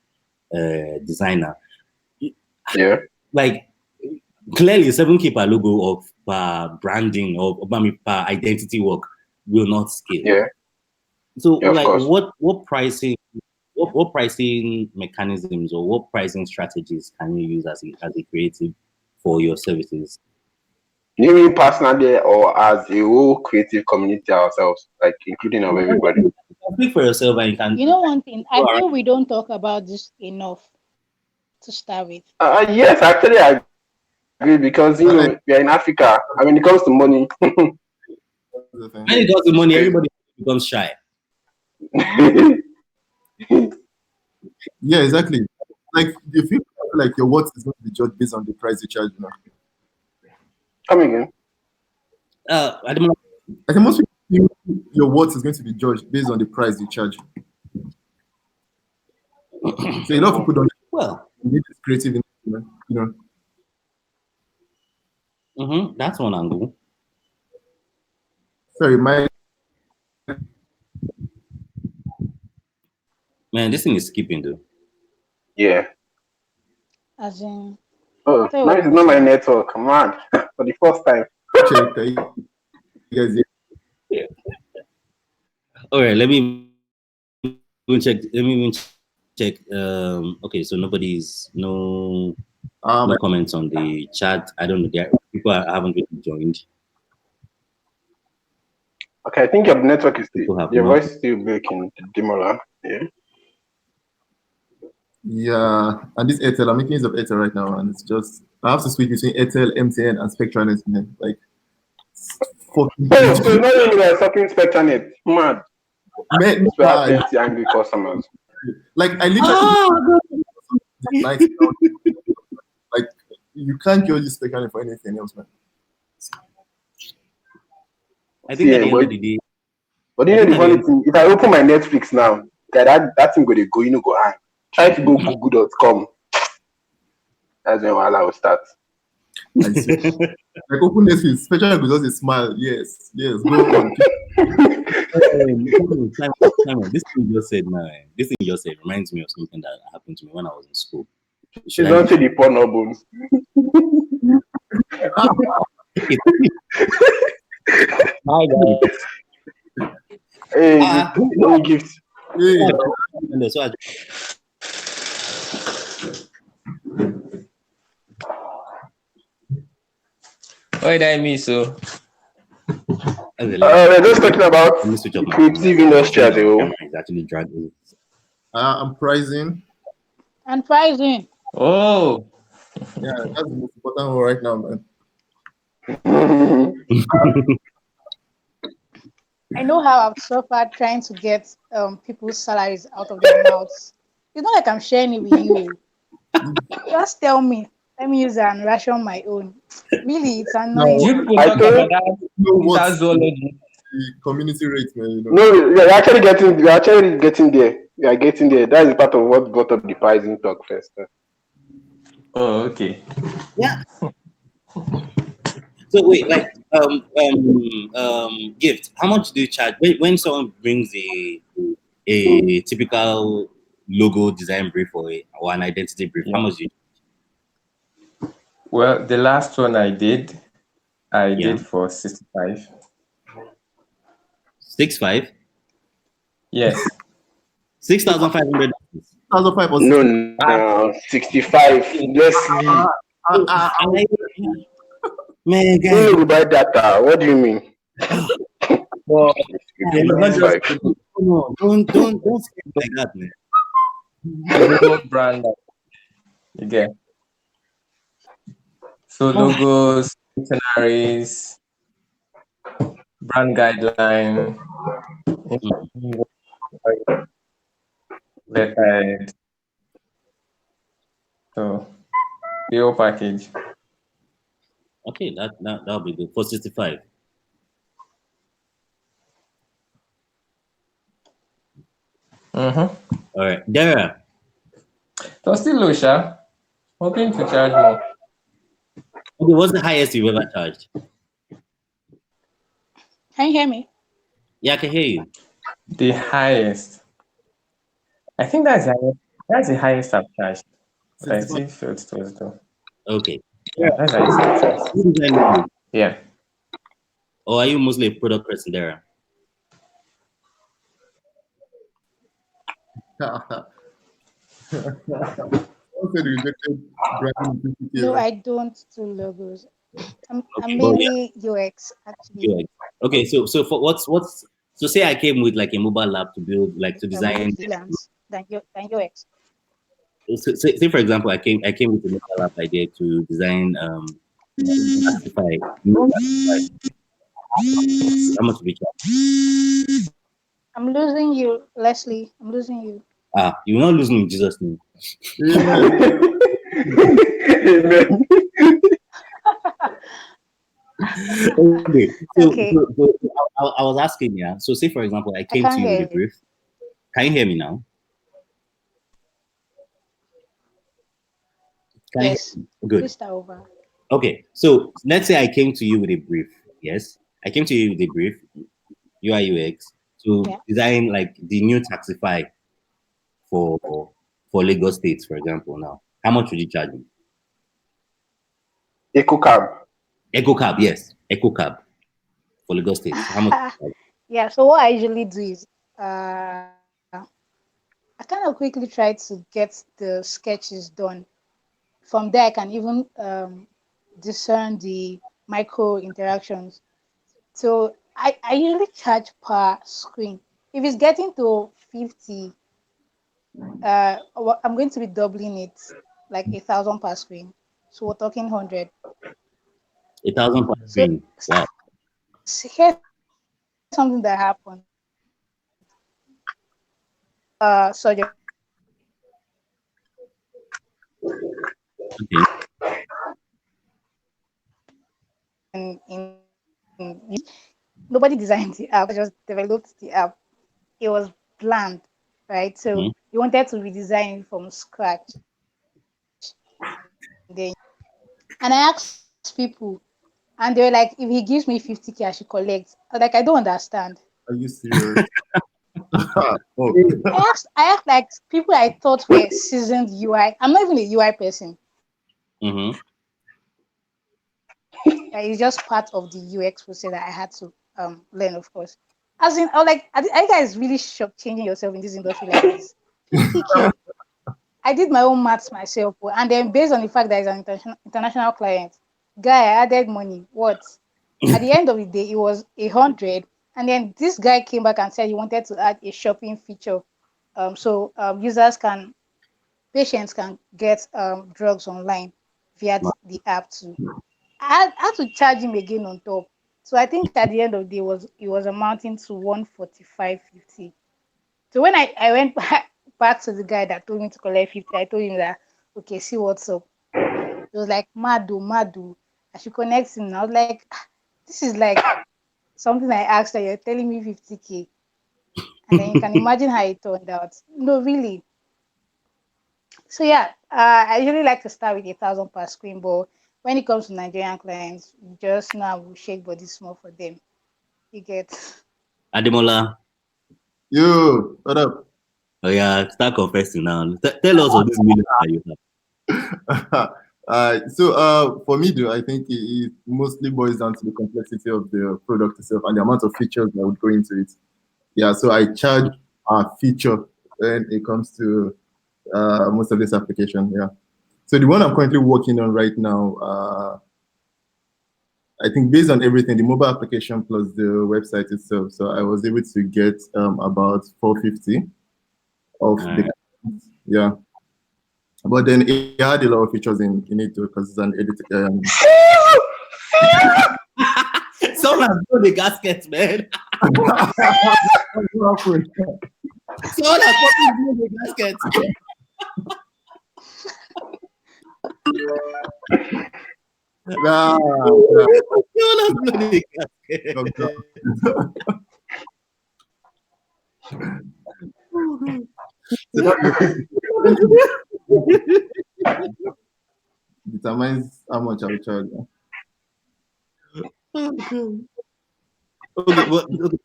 B: designer,
A: yeah,
B: like clearly 7K per logo or per branding or per identity work will not scale.
A: Yeah.
B: So what pricing mechanisms or what pricing strategies can you use as a creative for your services?
A: You mean personally or as a whole creative community ourselves, like including of everybody?
B: speak for yourself and you can.
D: You know one thing, I feel we don't talk about this enough to start with.
A: Yes, actually, I agree because we are in Africa, and when it comes to money,
B: when it comes to money, everybody becomes shy.
C: Yeah, exactly. Like you feel like your worth is going to be judged based on the price you charge.
A: Come again.
B: I don't know.
C: I think most people feel your worth is going to be judged based on the price you charge. So a lot of people don't.
B: Well,
C: need this creative,
B: That's one angle.
C: Sorry, my.
B: Man, this thing is skipping though.
A: Yeah.
D: As in,
A: Oh, mine is not my network. Come on, for the first time.
B: Yeah. All right, let me check. Check. Okay, so no comments on the chat. I don't know. There people haven't really joined.
A: Okay, I think your network is your
B: not.
A: voice is still breaking, Demola. Yeah.
C: Yeah, and this Airtel, I'm making use of Airtel right now, and it's just I have to switch between Airtel, MTN, and Spectranet. Like, fucking.
A: Oh, so not only are talking Spectranet, mad.
C: Man,
A: we have plenty angry customers.
C: Like I literally, like you can't go use Spectranet for anything else, man.
B: I think at the end of the day.
A: But you know the funny thing, if I open my Netflix now, that thing go hang. Try to go google.com. That's when I will start.
C: I see. Like open Netflix, Spectranet will just smile. Yes, go on.
B: This thing you just said now. This thing you just said reminds me of something that happened to me when I was in school.
A: She's not to the pornobles.
B: My God.
A: Hey, no gift.
C: Hey.
E: Why did I miss so?
A: We're just talking about creative industry as a whole.
B: Actually dragging.
C: I'm pricing.
D: And pricing.
E: Oh.
C: Yeah, that's the most important one right now, man.
D: I know how I've suffered trying to get people's salaries out of their mouths. It's not like I'm sharing it with you. Just tell me. Let me use it and ration my own. Really, it's annoying.
E: You people talk about that zoology.
C: The community rate, man.
A: No, we're actually getting there. We are getting there. That is part of what brought up the pricing talk first.
E: Oh, okay.
B: Yeah. So wait, like gift. How much do you charge when someone brings a typical logo design brief or an identity brief? How much do you charge?
E: Well, the last one I did for 65.
B: 65?
E: Yes.
B: 6,500.
C: 6,500.
A: No, 65. Let's leave.
B: Man, guys,
A: you buy data. What do you mean?
E: Well,
B: don't skip like that, man.
E: Logo brand. You get. So logos, dictionaries, brand guideline, letterhead. So the whole package.
B: Okay, that'll be good. For 65.
E: All
B: right, Dara.
E: So still low, Sha. Hoping to charge more.
B: Okay, what's the highest you've ever charged?
D: Can you hear me?
B: Yeah, I can hear you.
E: The highest. I think that's the highest I've charged. But I still felt it was though.
B: Okay.
E: Yeah, that's the highest I've charged. Yeah.
B: Or are you mostly a product person, Dara?
D: No, I don't do logos. I'm mainly UX actually.
B: Okay, so for what's So say I came with like a mobile app to build, like to design.
D: Freelance than UX.
B: So, say for example, I came with a mobile app idea to design Taxify. How much would you charge?
D: I'm losing you, Leslie. I'm losing you.
B: Ah, you're not losing in Jesus' name.
A: Amen.
B: Okay. So,
D: Okay,
B: I was asking, yeah. So say for example, I
D: I
B: came to
D: can't
B: you with
D: hear
B: a
D: you.
B: brief. Can you hear me now? Can you hear
D: Yes,
B: me? Good.
D: please start over.
B: Okay. So let's say I came to you with a brief. Yes, I came to you with a brief, UI UX, to
D: Yeah.
B: design like the new Taxify for Lagos State, for example. Now, how much would you charge me?
A: Eco cab.
B: Echo Cab, yes, Echo Cab for Lagos State. How much?
D: Yeah. So what I usually do is, I kind of quickly try to get the sketches done. From there, I can even discern the micro interactions. So I usually charge per screen. If it's getting to 50, I'm going to be doubling it, like 1,000 per screen. So we're talking 100.
B: 1,000 per
D: So
B: screen. Wow.
D: here's something that happened. Surgery
B: Okay.
D: in nobody designed the app, just developed the app. It was bland, right? So
B: Hmm.
D: you wanted to redesign it from scratch. Then, and I asked people, and they were like, if he gives me 50K, I should collect. I was like, I don't understand.
C: Are you serious? Oh,
D: I asked like people I thought were seasoned UI. I'm not even a UI person.
B: Mm-hmm.
D: It's just part of the UX process that I had to learn, of course. As in, I was like, are you guys really shocked changing yourself in this industry like this? 50K. I did my own maths myself, and then based on the fact that it's an international client, guy, I added money. What? At the end of the day, it was 100, and then this guy came back and said he wanted to add a shopping feature, so patients can get drugs online via the app too. I had to charge him again on top. So I think at the end of the day it was amounting to 145.50. So when I went back to the guy that told me to collect 50, I told him that, okay, see what's up. He was like, Madu, Madu, I should connect him. I was like, this is like something I asked that you're telling me 50K. And then you can imagine how it turned out. No, really. So yeah, I usually like to start with 1,000 per screen, but when it comes to Nigerian clients, just now we shake body small for them. You get.
B: Ademola,
C: yo, what up?
B: oh yeah, start confessing now. Tell us of this million that you have.
C: For me, though, I think it mostly boils down to the complexity of the product itself and the amount of features that would go into it. Yeah, so I charge a feature when it comes to most of this application. Yeah. So the one I'm currently working on right now, I think based on everything, the mobile application plus the website itself. So I was able to get about 450 of the, yeah. But then it had a lot of features in it too, because it's an edit.
B: Someone has blown the gasket, man. Someone has fucking blown the gasket.
C: Nah,
B: Someone has blown the gasket.
C: so that determines how much I'll charge.
B: Okay, well, okay.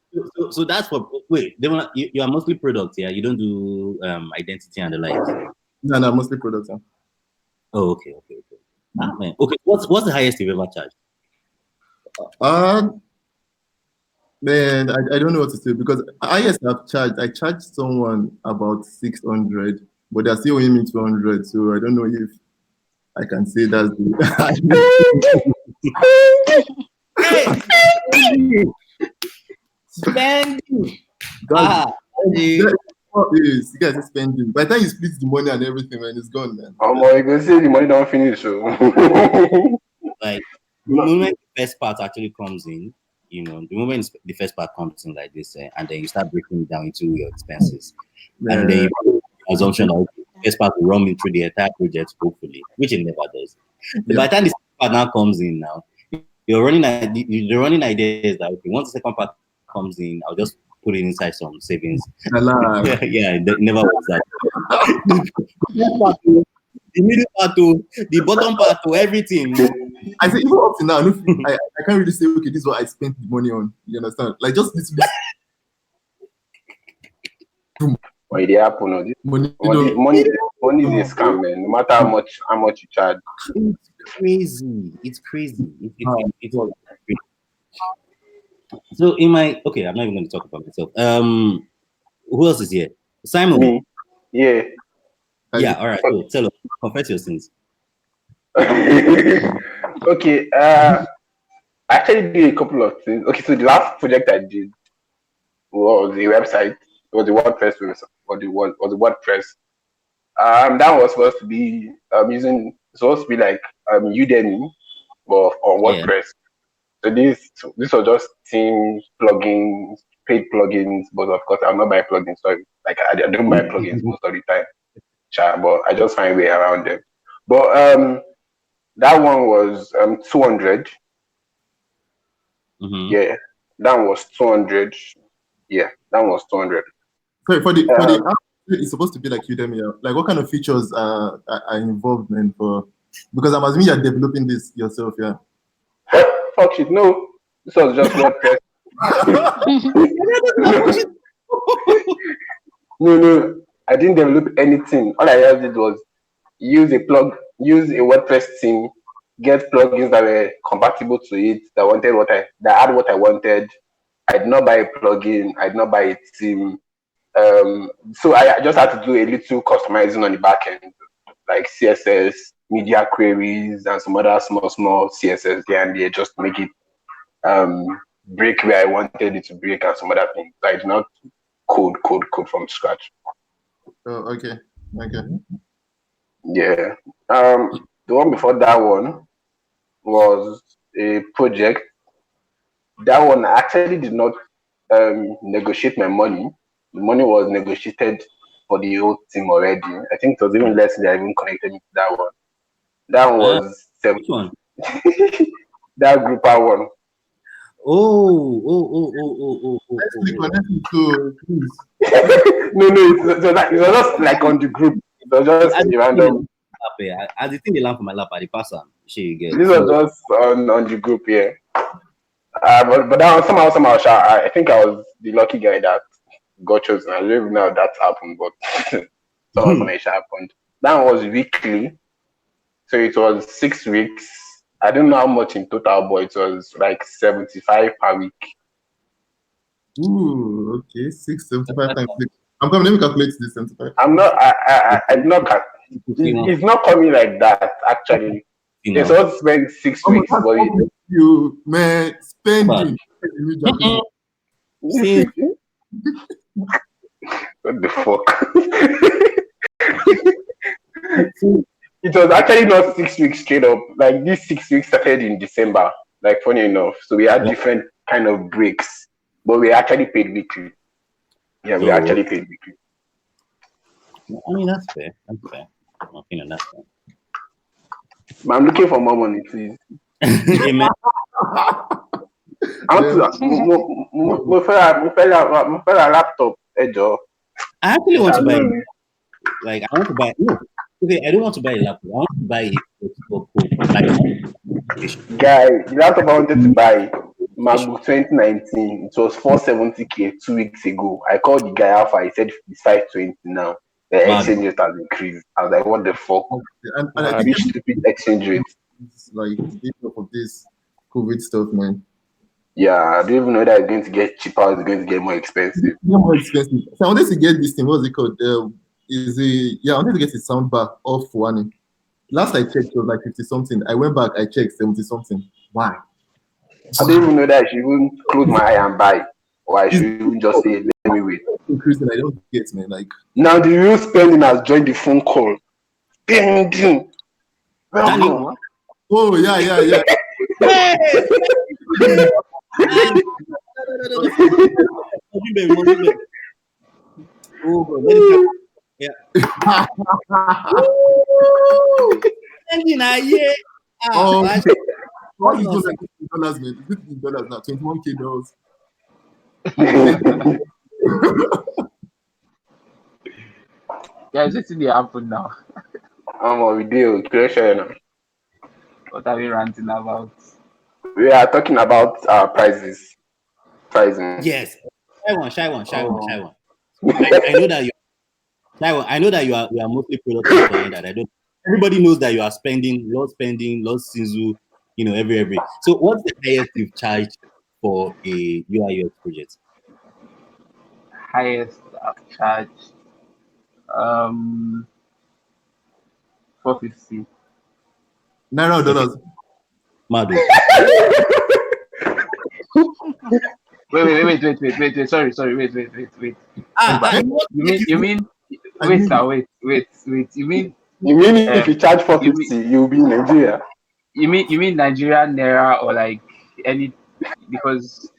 B: So that's for wait. You are mostly products, yeah. You don't do identity and the likes.
C: No, mostly products. Yeah.
B: Oh, okay. Ah, man. Okay, what's the highest you've ever charged?
C: Man, I don't know what to say because I charged someone about 600, but they're still owing me 200. So I don't know if I can say that's the
B: Hey, spending.
C: You guys are spending. By the time you split the money and everything, man, it's gone, man.
A: Oh my, you can say the money don't finish. So.
B: Like the moment the first part actually comes in, the moment the first part comes in like this, and then you start breaking it down into your expenses, and then you put the assumption of the first part will run me through the entire project, hopefully, which it never does. But by the time the second part now comes in, the running idea is that okay, once the second part comes in, I'll just put it inside some savings. Yeah, it never works out. The middle part to the bottom part to everything.
C: I say even up to now, I can't really say okay, this is what I spent the money on. You understand? Like just little bit.
A: Why they happen? Money is a scam, man. No matter how much you charge.
B: It's crazy. It's all crazy. So I'm not even going to talk about myself. Who else is here? Simon.
A: Me. Yeah.
B: Yeah. All right. So tell us, confess your sins.
A: Okay. I actually did a couple of things. Okay, so the last project I did was the website. It was the WordPress website, or the WordPress. That was supposed to be like Udemy, but on WordPress. So this was just team plugins, paid plugins, but of course I'm not buying plugins. Sorry, like I don't buy plugins most of the time. But I just find a way around them. But that one was 200.
B: Mm-hmm.
A: Yeah, that was 200. Yeah, that was 200.
C: Sorry, for the app, it's supposed to be like Udemy. Like what kind of features are involved in for? Because I'm assuming you're developing this yourself, yeah.
A: Fuck shit, no. This was just WordPress. No, I didn't develop anything. All I just did was use a WordPress theme, get plugins that were compatible to it, that had what I wanted. I did not buy a plugin, I did not buy a theme. So I just had to do a little customizing on the back end, like CSS, media queries, and some other small CSS here and there, just to make it break where I wanted it to break and some other things. So I did not code from scratch.
C: Oh, okay.
A: Yeah. The one before that one was a project. That one I actually did not negotiate my money. The money was negotiated for the whole team already. I think it was even less than I even connected me to that one. That one was 7.
B: Which one?
A: That grouper one.
B: Oh.
A: No, it was just like on the group. It was just a random.
B: I did think they land for my lap at the passer.
A: This was just on the group, yeah. But that one, somehow, I think I was the lucky guy that got chosen. I don't even know how that happened, but somehow it happened. That one was weekly, so it was 6 weeks. I don't know how much in total, but it was like 75 per week.
C: Ooh, okay, 675 times 6. I'm coming. Let me calculate this 75.
A: I'm not. I'm not. It's not coming like that. Actually, it's all spent 6 weeks. But
C: you man spending.
A: What the fuck? It was actually not 6 weeks straight up. Like these 6 weeks started in December. Like funny enough, so we had different kind of breaks, but we actually paid weekly. Yeah, we actually paid weekly.
B: I mean that's fair. That's fair. That's fair.
A: But I'm looking for more money, please.
B: Amen.
A: Laptop, Ejo.
B: I actually want to buy. Like I want to buy. No, okay, I don't want to buy a laptop. I want to buy a
A: guy, the laptop I wanted to buy, MacBook 2019. It was 470k 2 weeks ago. I called the guy Alpha. He said it's 520 now. The exchange rate has increased. I was like, what the fuck?
C: And I
A: think stupid exchange rate.
C: It's like because of this COVID stuff, man.
A: Yeah, I don't even know that it's going to get cheaper or it's going to get more expensive.
C: More expensive. So I wanted to get this thing. What's it called? I wanted to get a soundbar off one. Last I checked, it was like 50 something. I went back, I checked 70 something. Why?
A: I don't even know that I should even close my eye and buy, or I should even just say, let me with.
C: Increasing, I don't get, man. Like
A: Now the real spending has joined the phone call. Spending. Welcome.
C: oh yeah.
B: Oh, God. Let it yeah. Yeah.
C: What is those dollars, man? Is it in dollars now? 21K dollars.
F: Guys, it's in the happen now.
A: We deal. Creation.
F: What are we ranting about?
A: We are talking about prices. Pricing.
B: Yes. Shy one.
F: Oh.
B: I know that you are mostly product oriented. Everybody knows that you are spending, lost Sinzu, every. So what's the highest you've charged for a UI UX project?
F: Highest I've charged 450.
C: Naira dollars.
B: Mado.
F: Wait. Sorry. Wait. You mean wait now, wait. You mean
A: if you charge 450, you'll be in Nigeria.
F: You mean Nigerian naira or like any because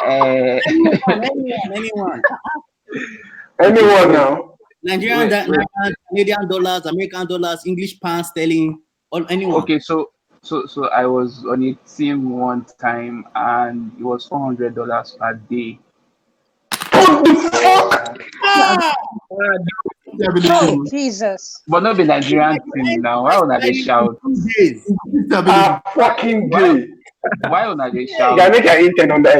B: anyone.
A: Anyone now.
B: Nigerian, Canadian dollars, American dollars, English pounds, sterling, or anyone.
F: Okay, so I was on a team one time and it was $400 per day.
A: What the fuck?
D: Oh, Jesus.
F: But not the Nigerian team now. Why would they shout?
A: Fucking day.
F: Why would they shout?
A: You make an intern on that.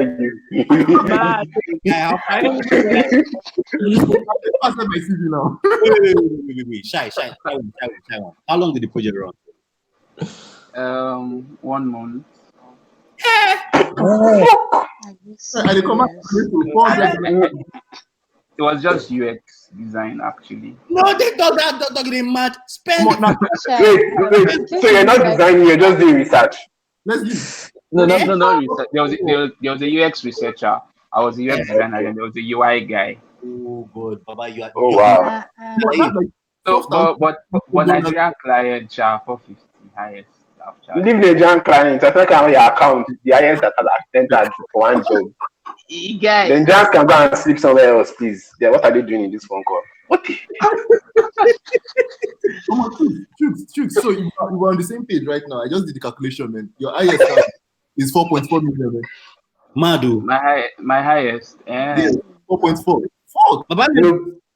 B: Wait. Shy one. How long did the project run?
F: 1 month. It was just UX design actually.
B: No, they thought that they mad. Spend.
A: Wait. So you're not designing, you're just doing research.
F: No. Research. There was a UX researcher. I was a UX designer, and there was a UI guy.
B: Oh God, Baba, you are.
A: Oh wow.
F: So, but Nigerian client, 450 highest.
A: Leave Nigerian clients. I think on your account, the highest that has entered for one job.
F: Guys.
A: Then just can go and sleep somewhere else, please. Yeah, what are they doing in this phone call? What the?
C: Shoot. So you are on the same page right now. I just did the calculation, man. Your highest is 4.4 million, man.
B: Madu.
F: My highest.
C: Yeah, 4.4. Fuck.
B: Baba,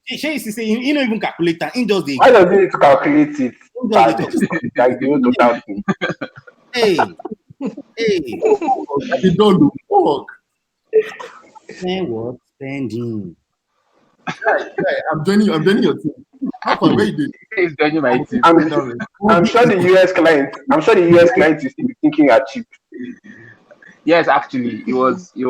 B: she is saying you don't even calculate that. In just the.
A: Why does he need to calculate it? Like the whole total thing.
B: Hey.
C: You don't do fuck.
B: Spend what? Spending.
C: Right. I'm joining your team. How far? Where you doing?
F: He's joining my team.
A: I'm sure the US client is still thinking are cheap.
F: Yes, actually, it was. They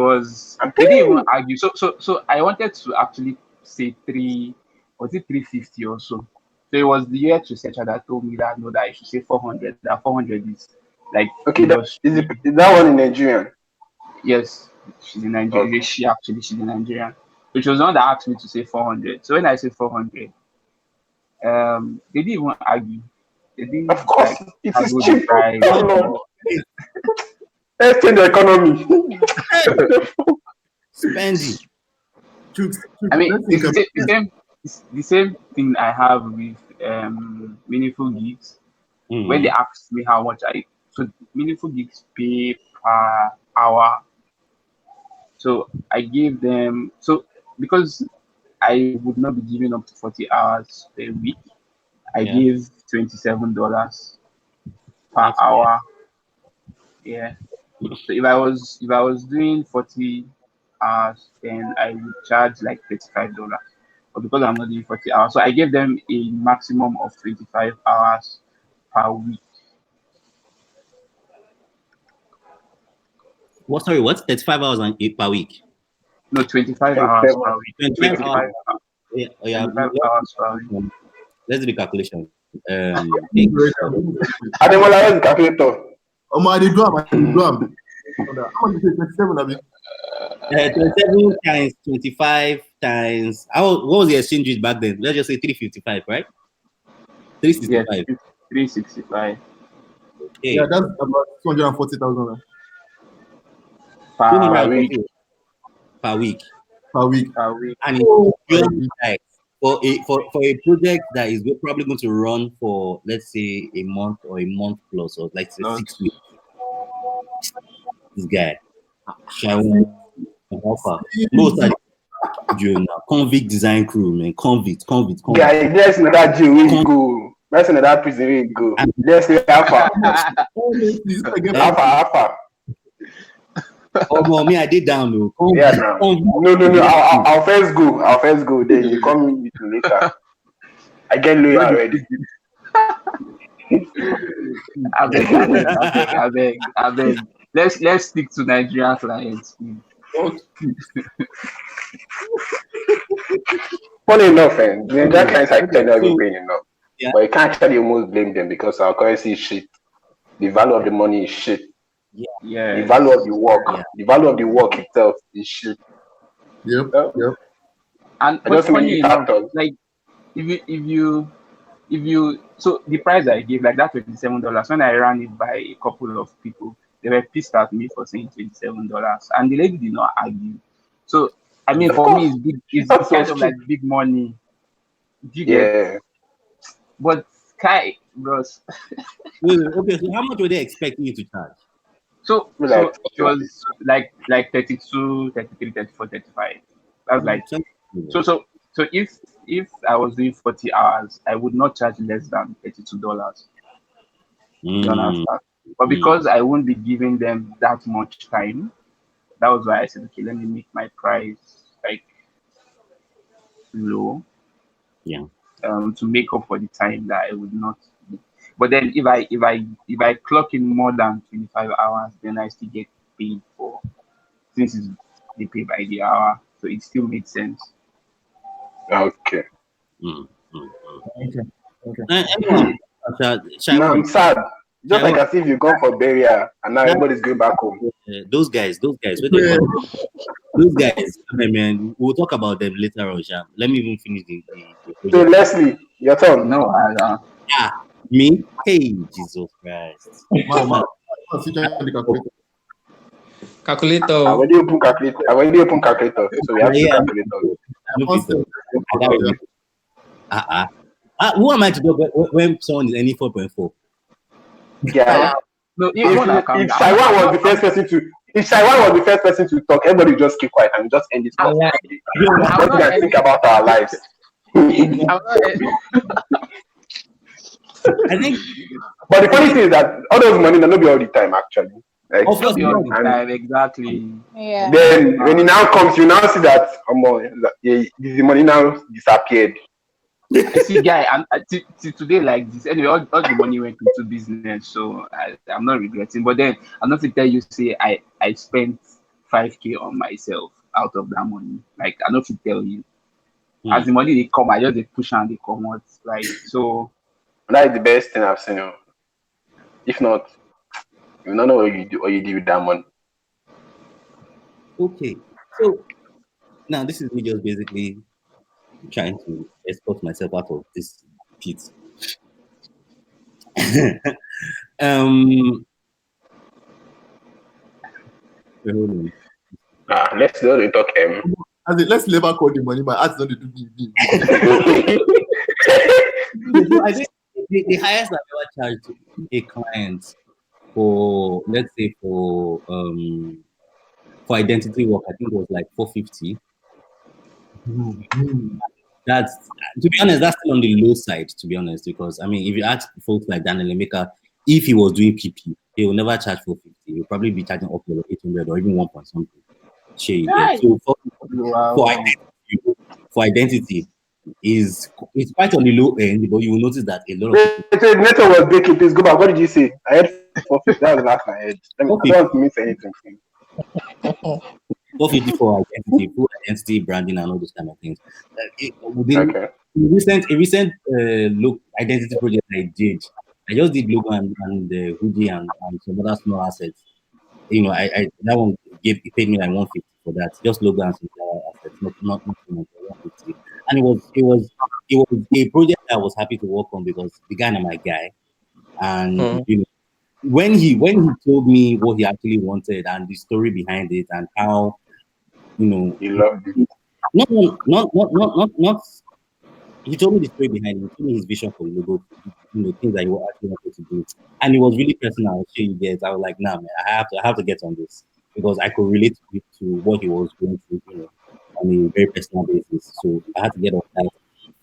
F: didn't even argue. So I wanted to actually say 350 or so. So it was the UX researcher that told me that I should say 400. That 400 is like
A: okay. Is that one in Nigerian?
F: Yes, she's in Nigeria. Okay. She's in Nigeria. Which was the one that asked me to say 400. So when I said 400, they didn't even argue. They didn't.
A: Of course, it is cheap. Let's change the economy.
B: Spending.
F: I mean, it's the same thing I have with Meaningful Gigs. When they asked me how much so Meaningful Gigs pay per hour. So I gave them because I would not be giving up to 40 hours a week. I gave $27 per hour. Yeah. So if I was doing 40 hours, then I would charge like $35. But because I'm not doing 40 hours, so I gave them a maximum of 25 hours per week.
B: What? Sorry, what? 35 hours per week?
F: No, 25 hours per week.
B: 25 hours. Yeah.
F: 25 hours per week.
B: Let's do the calculation.
A: I didn't want to use the calculator.
C: I did drum. How much is it? 27, I mean.
B: 27 times 25 times. What was the exchange rate back then? Let's just say 355, right? 365.
F: Yes, 365
B: Okay.
C: Yeah, that's about 240,000
F: per
B: 240 per week.
C: per week.
B: And it's like for a project that is probably going to run for, let's say, a month or a month plus, or like say 6 weeks. This guy, offer most of the convict design crew, man. Convict.
A: Guy, there's another jail we go. That's another prison we go. Let's say Alpha.
B: Oh, me, I did down though.
A: Yeah, no. I'll first go. Then you come with me later. I get loyal already.
F: I beg. Let's stick to Nigerian clients.
A: Funny enough, Nigerian clients are not even paying enough. Yeah. But you can't actually almost blame them because our currency is shit. The value of the money is shit.
F: Yeah.
A: The value of the work itself is shit.
C: Yep.
F: And what's funny enough, like if you so the price I gave, like that $27, when I ran it by a couple of people, they were pissed at me for saying $27, and the lady did not argue. So I mean, for me, it's big. It's kind of like big money.
A: Yeah.
F: But Kai, bros.
B: Okay, so how much were they expecting you to charge?
F: So it was like 32, 33, 34, 35. That's like so if I was doing 40 hours, I would not charge less than $32. You understand? But because I won't be giving them that much time, that was why I said, okay, let me make my price like low.
B: Yeah.
F: To make up for the time that I would not. But then if I clock in more than 25 hours, then I still get paid for, since they pay by the hour, so it still makes sense.
A: Okay.
B: Okay.
A: No, I'm sad. Just like as if you gone for burial and now everybody's going back home.
B: Those guys. Those guys, man, we'll talk about them later on, Sha. Let me even finish the
A: So Leslie, your turn.
F: No,
B: me? Hey, Jesus Christ.
G: Calculator.
A: I already open calculator. So we have two calculators.
B: Who am I to do when someone is any 4.4?
A: Yeah.
F: No,
A: if Shaiwan was the first person to talk, everybody would just keep quiet and just end it. What do I think about our lives?
B: I think.
A: But the funny thing is that all those money will not be all the time actually. Like,
F: of course, time, exactly.
D: Yeah.
A: Then when it now comes, you now see that the money now disappeared.
F: See, guy, and today like this. Anyway, all the money went into business, so I'm not regretting. But then I'm not to tell you, say I spent 5K on myself out of that money. Like I'm not to tell you, as the money they come, I just they push and they come out. Like so.
A: That is the best thing I've seen. If not, you don't know what you do with that money.
B: Okay, so now this is me just basically trying to escort myself out of this pit.
A: Let's not talk
C: let's never call the money. My ads don't do
B: I think the highest I've ever charged a client for, let's say for identity work, I think it was like $450. That's, to be honest, that's still on the low side, to be honest, because I mean, if you ask folks like Daniel Emeka, if he was doing PP, he will never charge $450. He'll probably be charging up to 800 or even 1 point something. So for identity is it's quite on the low end, but you will notice that a lot of
A: people. Network was breaking. Please go back. What did you say? I had 450. That was the last I had. I don't want to miss anything from you.
B: 450 for identity, full identity, branding, and all those kind of things. A recent look identity project I did. I just did logo and the hoodie and some other small assets. You know, I that one paid me like $150 for that, just logo and some other assets. not 150. And it was a project I was happy to work on because the guy and my guy, and you know, when he told me what he actually wanted and the story behind it and how, you know,
A: You loved it.
B: not he told me the story behind it. He told me his vision for the logo, you know, things that he actually wanted to do. And it was really personal. So you get, I was like, nah, man, I have to get on this because I could relate to what he was going through, you know, on a very personal basis. So I had to get on that.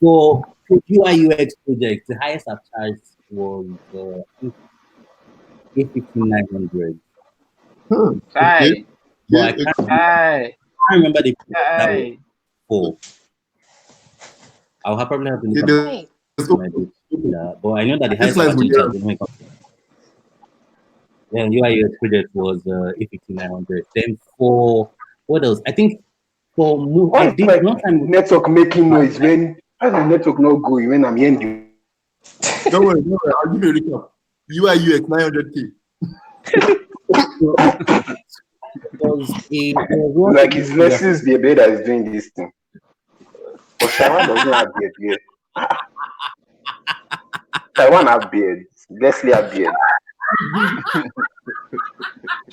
B: So for UI UX project, the highest I've charged was $8,900.
C: Okay.
F: Chai,
B: But I
C: Okay.
F: chai,
B: can't remember the project that was
F: chai.
B: for. I'll probably have to look
C: Okay,
B: at
D: Hey,
B: my book. Yeah, but I know that the
C: These
B: highest I've
C: clients will
B: actually
C: hear
B: charged when it comes to UI UX project was 8,900. Then for what else? I think for move I
A: Why is
B: did
A: my
B: one time.
A: network making noise when why is the network not going when I'm hearing the
C: Don't worry, I'll give you a recap. UI UX 900K.
B: It was one
A: like his nurses the bed that is doing this thing. But Taiwan doesn't have beard here. Taiwan have beard. Leslie have beard.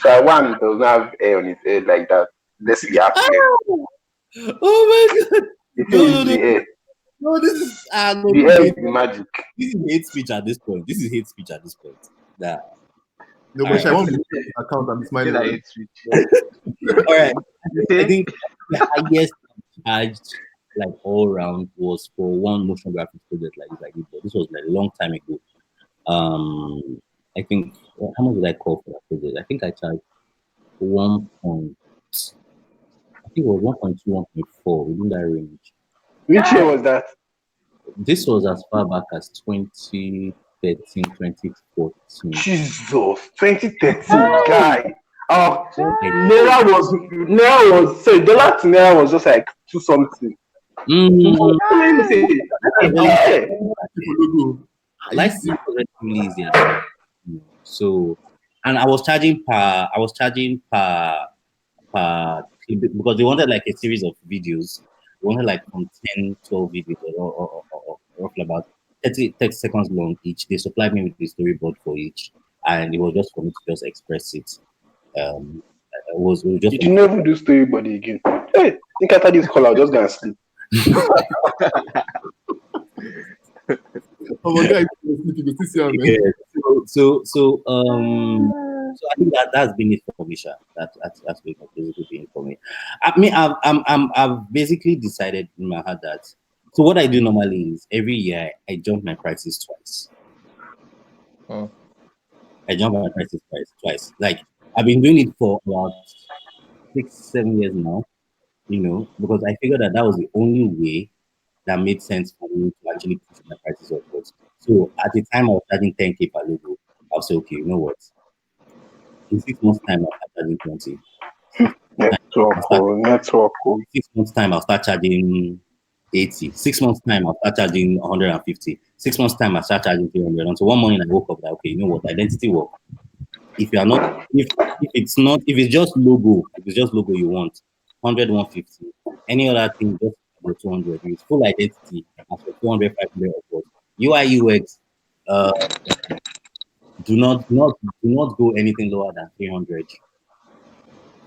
A: Taiwan does not have hair on his head like that. Leslie have beard.
B: Oh my god!
A: The
B: No,
A: thing
B: no,
A: is
B: no,
A: the hair.
B: no! This is no,
A: The hair is the magic.
B: this is hate speech at this point. This is hate speech at this point. That
C: No,
B: all
C: but I
B: right.
C: won't be account. I'm
F: Say
C: smiling.
F: that
C: Right?
F: it's rich.
B: All right.
F: You
B: I
F: say,
B: think the highest charged like all round was for one motion graphics project like this. Like this, but this was like a long time ago. I think how much did I call for that project? I think I charged 1 point. I think it was 1.2, 1.4 within that range.
A: Which year was that?
B: This was as far back as 2013, 2014.
A: Jesus, 2013 guy. Oh,
B: Like,
A: Naira was sorry, dollar to Naira was just like 2 something. Let me say, yeah.
B: life is relatively easier. So, and I was charging per because they wanted like a series of videos. They wanted like from 10, 12 videos or roughly about 30 seconds long each. They supplied me with the storyboard for each, and it was just for me to just express it. It was just.
A: Did you never do storyboard again? Hey, I think after this call, I'll just go and sleep.
C: Oh my god, you can see man.
B: Yeah. So I think that's been it for me, Sha. That's basically been it for me. I mean, I've basically decided in my head that. So what I do normally is every year I jump my prices twice. I jump my prices twice. Like I've been doing it for about 6-7 years now. You know, because I figured that was the only way that made sense for me to actually push my prices upwards. So at the time I was charging 10K per logo, I'll say, okay, you know what? In 6 months' time, I'll start charging 20.
A: Network.
B: 6 months' time, I'll start charging 80. 6 months' time, I'll start charging 150. 6 months' time, I'll start charging 300. And so one morning I woke up like, okay, you know what? Identity work. If you are not, if it's just logo, you want 100, 150. Any other thing, just about 200. It's full identity. As for 200, 500 upwards. UI UX, do not go anything lower than 300.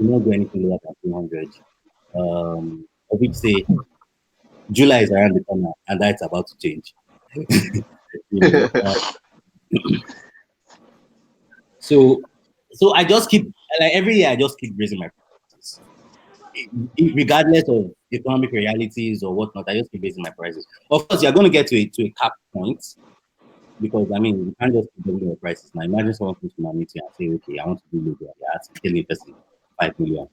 B: Do not go anything lower than 300. Of which say July is around the corner and that's about to change. You know, so I just keep like every year I just keep raising my prices. Regardless of economic realities or whatnot, I just keep raising my prices. Of course, you're going to get to a cap point because I mean you can't just keep doubling your prices. Now imagine someone comes to my meeting and say, okay, I want to do logo. You're asking a person 5 million.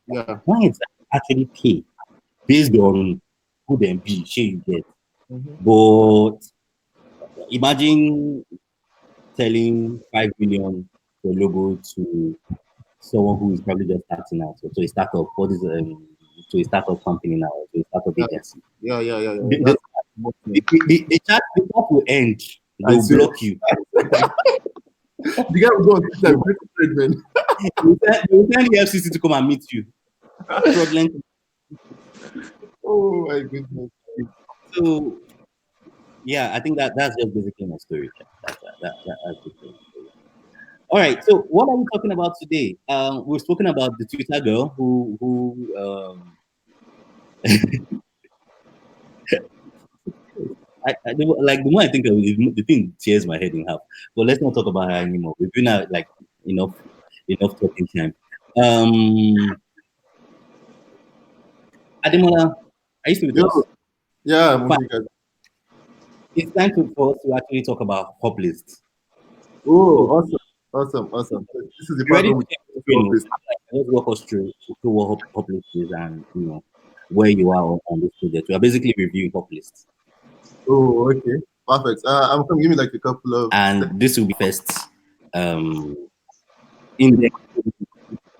C: Yeah.
B: Why is that actually pay based on who them be, share you get? But imagine telling 5 million for logo to someone who is probably just starting out, so to a startup, to a startup company now, to a startup agency.
C: Yeah.
B: The chat will end. They'll block you.
C: The guy will go on Twitter, man.
B: They will send the FCC to come and meet you. Fraudulent.
C: Oh my goodness.
B: So yeah, I think that's just basically my story. That's basically my story. All right. So what are we talking about today? We've spoken about the Twitter girl who like the more I think of it, the thing tears my head in half. But let's not talk about her anymore. We've been out like enough talking time. Ademola, are you still with
C: Yo,
B: us?
C: yeah,
B: Fine.
C: Monica.
B: It's time for us to actually talk about hop lists.
C: Oh,
B: So,
C: awesome. So this is the
B: you
C: part
B: ready
C: where
B: to
C: we
B: take the
C: talk
B: screen?
C: about this.
B: Let's walk us through what hop list is and where you are on this project. We are basically reviewing hop lists.
C: Oh, okay. Perfect. I'm going to give me like a couple of
B: And this will be first index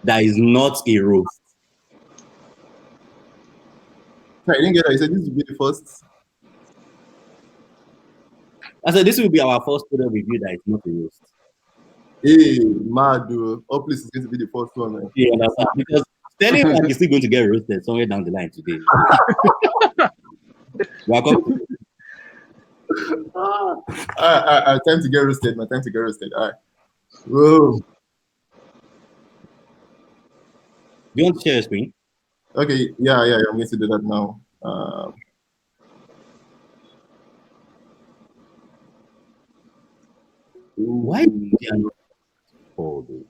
B: that is not a roast.
C: I didn't get that. You said this would be the first.
B: I said this will be our first product review that is not a roast.
C: Hey, mad, dude. Uplift is going to be the first one, man.
B: You understand? Because telling that is still going to get roasted somewhere down the line today. Welcome.
C: Time to get roasted, man. Time to get roasted. All right. Whoa.
B: Do you want to share your screen?
C: Okay. Yeah. I'm going to do that now.
B: Why did you call though?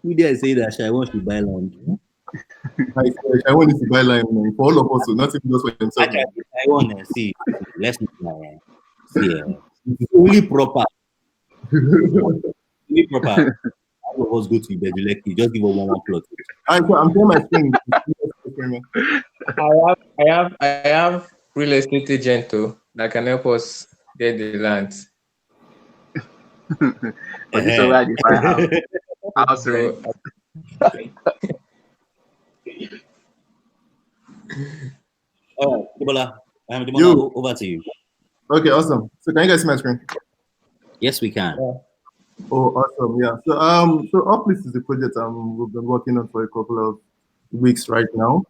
B: Who dare say that I want to buy land?
C: I want this to buy line man, for all of us, so not even just for themselves.
B: I want to see. Let's not see. Only proper. Only proper. All of us go to Ibeduleki. Just give us one plot.
C: I'm sharing my screen.
E: I have real estate agent too that can help us get the land.
F: But this is where I define house rent.
B: All right, Debola, over to you.
C: Okay, awesome. So can you guys see my screen?
B: Yes, we can.
E: Yeah.
C: Oh, awesome. Yeah. So Uplift is a project we've been working on for a couple of weeks right now.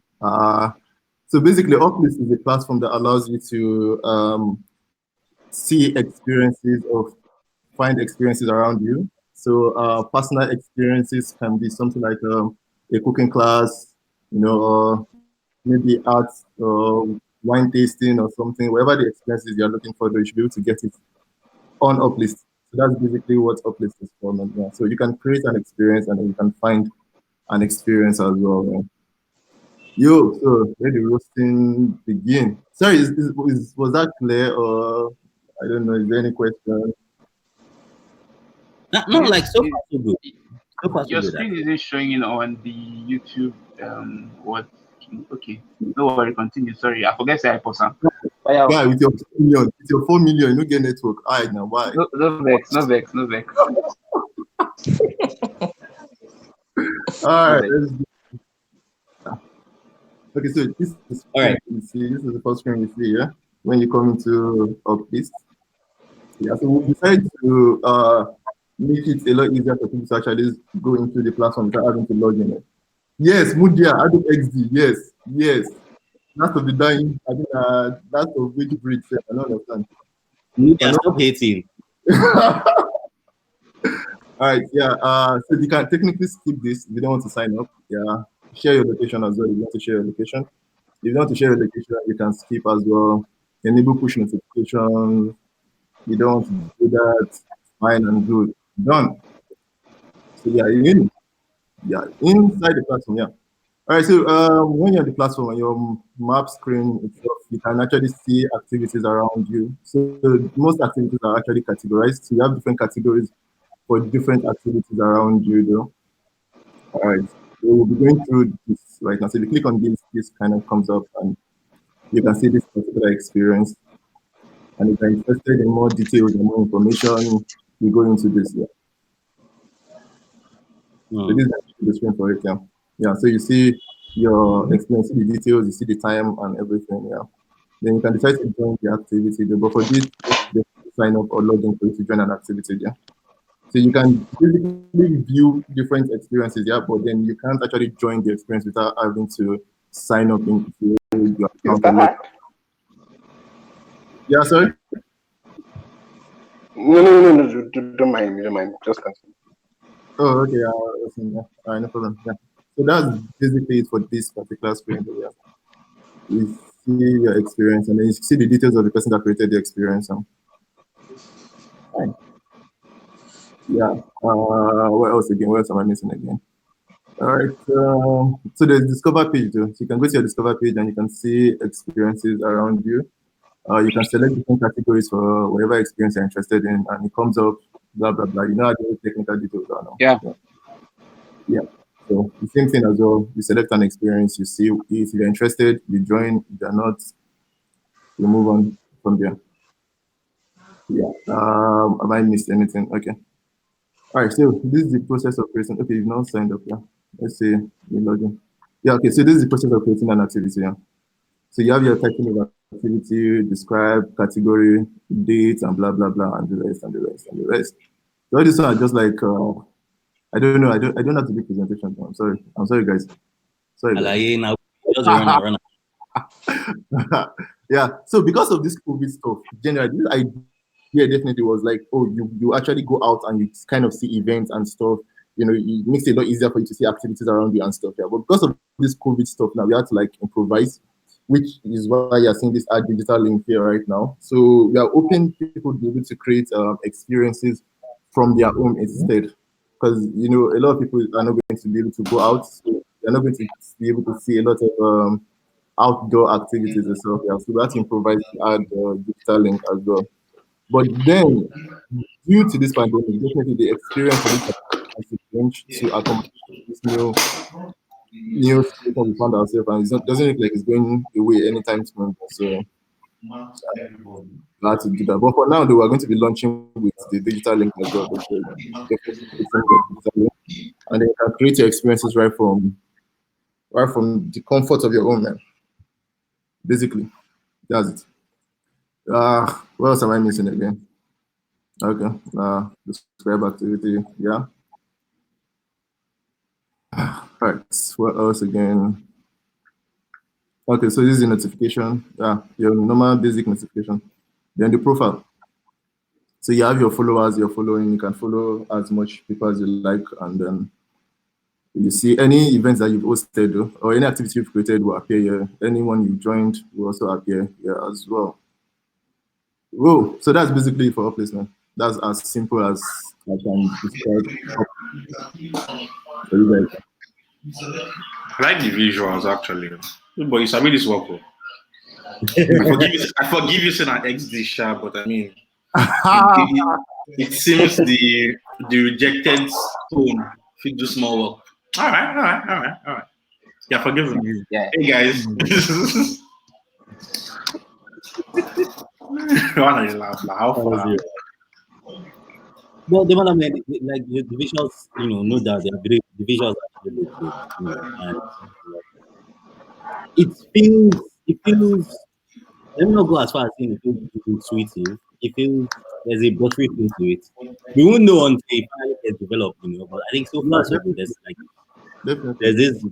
C: So basically, Uplift is a platform that allows you to see experiences of find experiences around you. So personal experiences can be something like a cooking class, or maybe art or wine tasting or something. Whatever the experiences you're looking for, you should be able to get it on Uplift. So that's basically what Uplift is for. Man. Yeah. So you can create an experience and then you can find an experience as well. Man. So where the roasting begin? Sorry, was that clear or I don't know? Is there any question?
B: No, like so far so good. So far so
F: Your
B: good.
F: screen isn't showing on the YouTube. What? Okay, no worry. Continue. Sorry, I forget to say I pause.
C: Guy, with your 4 million, you don't get network. All right, now why?
F: No vex.
C: All right. Okay, so this is
B: All right.
C: you see. This is the first screen you see, yeah. When you come into Uplift, yeah. So we decided to make it a lot easier for people to actually go into the platform without having to log in. Yes, Mudia, Adobe XD. Yes. That's of the dying. I think that's of which breed. I don't understand.
B: Yeah, stop hating.
C: All right, yeah. So you can technically skip this if you don't want to sign up. Yeah, share your location as well. If you want to share your location, if you want to share your location, you can skip as well. Enable push notifications. You don't want to do that. Fine and good. Done. So yeah, inside the platform. Yeah. All right. So when you're on the platform, on your map screen itself, you can actually see activities around you. So most activities are actually categorized. So you have different categories for different activities around you, though. All right, so we'll be going through this right now. So if you click on this kind of comes up and you can see this particular experience. And if you're interested in more details and more information, we go into this here. So this is the screen for it, yeah. Yeah, so you see your experience, see the details, you see the time and everything, yeah. Then you can decide to join the activity, but for this, you sign up or log in for you to join an activity, yeah. So you can basically view different experiences, yeah, but then you can't actually join the experience without having to sign up into your account or not. Yeah, sorry?
A: No, don't mind. Just continue.
C: Oh, okay. No problem. Yeah. So that's basically it for this particular screen. Yeah. You see your experience, and then you see the details of the person that created the experience. Fine. Yeah. What else again? What else am I missing again? All right. So there's Discover page, though. So you can go to your Discover page and you can see experiences around you. You can select different categories for whatever experience you're interested in, and it comes up, blah, blah, blah. You know how the technical details are now. Yeah. So the same thing as well. You select an experience, you see if you're interested, you join. If you're not, you move on from there. Yeah. Have I missed anything? Okay. All right. So this is the process of creating. Okay, you've now signed up. Yeah. Let's say you log in. Yeah. Okay. So this is the process of creating an activity. Yeah. So you have your title of activity, describe, category, date, and blah blah blah, and the rest and the rest and the rest. So all this one are just like I don't know. I don't have to do presentation. I'm sorry, guys. Sorry. Guys.
B: Now just run.
C: Yeah. So because of this COVID stuff, generally, this idea definitely was like, oh, you actually go out and you kind of see events and stuff. You know, it makes it a lot easier for you to see activities around you and stuff. Yeah. But because of this COVID stuff, now we have to like improvise, which is why you're seeing this digital link here right now. So we are open people to be able to create experiences from their home instead. Because you know, a lot of people are not going to be able to go out, so they're not going to be able to see a lot of outdoor activities and stuff. Yeah, so we have to improvise to add digital link as well. But then, due to this pandemic, definitely the experience of it has to change to accommodate this new situation we found ourselves, and doesn't look like it's going away anytime soon. So we had to do that. But for now, though, we're going to be launching with the digital link as well. Definitely digital link. And then you can create your experiences right from the comfort of your own, man. Basically, that's it. What else am I missing again? Okay, describe activity, yeah. Right, what else again? Okay, so this is the notification. Yeah, your normal basic notification. Then the profile. So you have your followers you're following. You can follow as much people as you like, and then you see any events that you've hosted or any activity you've created will appear here. Anyone you joined will also appear here as well. Whoa, so that's basically for placement. That's as simple as I can describe.
H: I like the visuals actually, but you sabi this work. I forgive you saying an XD sharp, but I mean, it seems the rejected stone if you do small work. All right. Yeah, forgive me.
F: Yeah.
H: Hey guys. Why not laugh? How far?
B: Well, the one I mean, like the visuals, no doubt they're great. The visuals are really good, and it feels. Let me not go as far as saying it feels intuitive. It feels there's a buttery feel to it. We won't know until it finally gets developed, But I think so far, so good. There's this.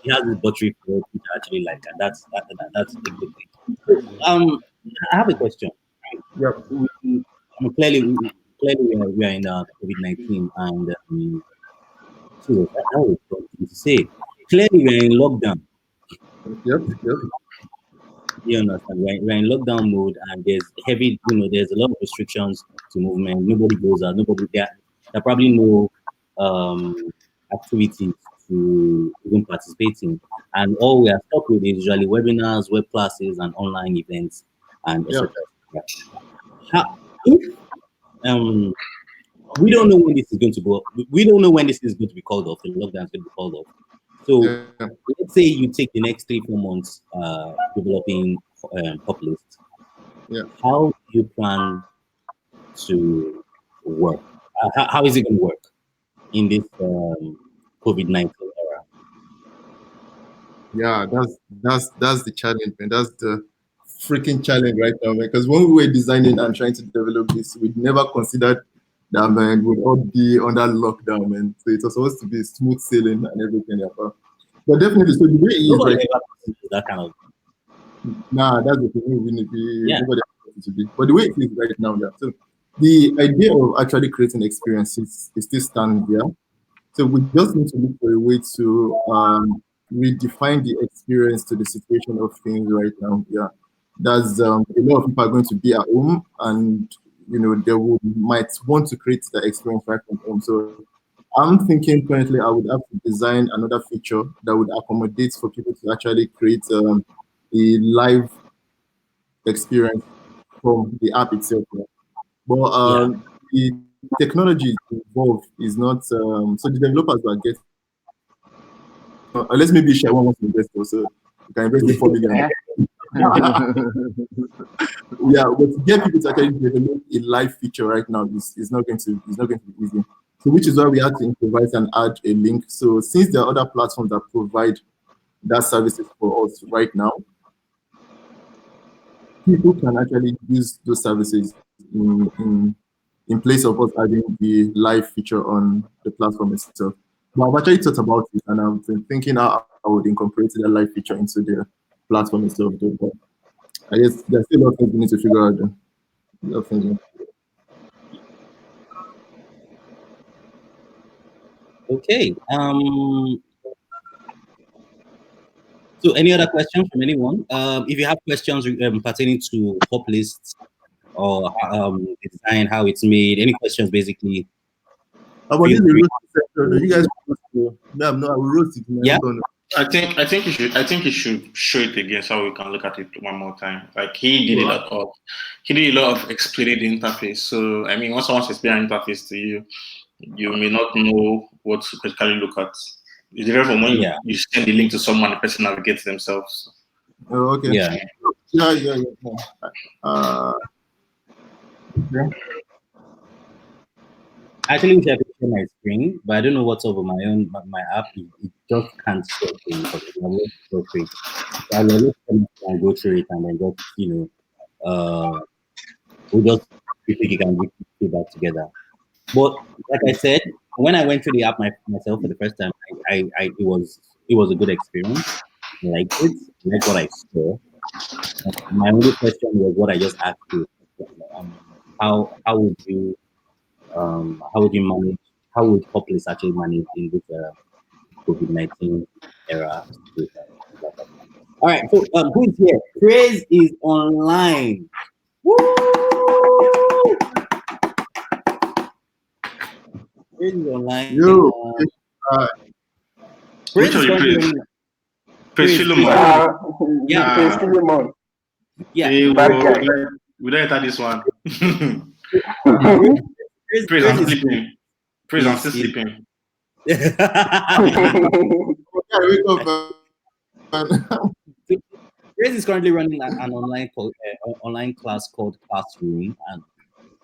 B: It has this buttery feel which I actually like, and that's a good thing. I have a question.
C: Yep.
B: Clearly we are in COVID-19, and so that was something to say. Clearly we're in lockdown.
C: Yep.
B: You understand? We're in lockdown mode, and there's there's a lot of restrictions to movement. Nobody goes out. There are probably no activities to even participate in, and all we are stuck with is usually webinars, web classes, and online events, and etc. If we don't know when this is going to go. We don't know when this is going to be called off. The lockdown is going to be called off. So let's say you take the next 3-4 months developing Populist.
C: Yeah.
B: How do you plan to work? How is it going to work in this COVID-19 era?
C: Yeah, that's the challenge, man. That's the freaking challenge right now, man. Because when we were designing and trying to develop this, we never considered that man would all be under lockdown, man. So it was supposed to be smooth sailing and everything. But definitely, so the way it is
B: Nobody
C: right
B: ever considers that kind of.
C: nah, that's the thing. Nobody expects it to be. But the way it is right now, yeah. So the idea of actually creating experiences is still stands there. So we just need to look for a way to redefine the experience to the situation of things right now. Yeah, that's a lot of people are going to be at home, and they might want to create the experience right from home. So I'm thinking currently I would have to design another feature that would accommodate for people to actually create a live experience from the app itself. But the technology involved is not so the developers are getting unless maybe share one wants to invest also you can invest in 4 million. Yeah, but to get people to actually develop a live feature right now is not going to be easy. So which is why we had to improvise and add a link. So since there are other platforms that provide that services for us right now, people can actually use those services in place of us adding the live feature on the platform itself. But I've actually thought about it and I've been thinking how I would incorporate that live feature into the platform itself. But I guess there's still a lot of things we need to figure out. A lot of things.
B: Okay. So any other questions from anyone? If you have questions pertaining to pop lists or design, how it's made, any questions basically.
C: About this you guys I will roast it.
B: Yeah.
H: I think you should show it again so we can look at it one more time. Like he did a lot of explaining the interface. So I mean, once someone's explaining interface to you, you may not know what to critically look at. It's different from when you send the link to someone, the person navigates themselves.
C: Oh, okay.
B: Yeah.
C: Yeah.
B: Actually, wish I could share my screen, but I don't know what's over my app. It just can't share things because it's not so straight. So I will and go through it and then just we just quickly can put that together. But like I said, when I went through the app myself for the first time, it was a good experience. I liked it. I liked what I saw. My only question was what I just asked you. How would you manage? How would Poplis actually manage in this COVID-19 era situation? All right. So who is here? Praise is online. Woo! Praise is online.
C: Yo.
H: Which are you Praise? Praise Philemon.
B: Yeah.
A: Praise Philemon.
B: Yeah.
H: Hey, we don't enter this one. Praise, I'm sleeping. Praise, I'm still sleeping.
B: Praise is currently running an online class called Classroom and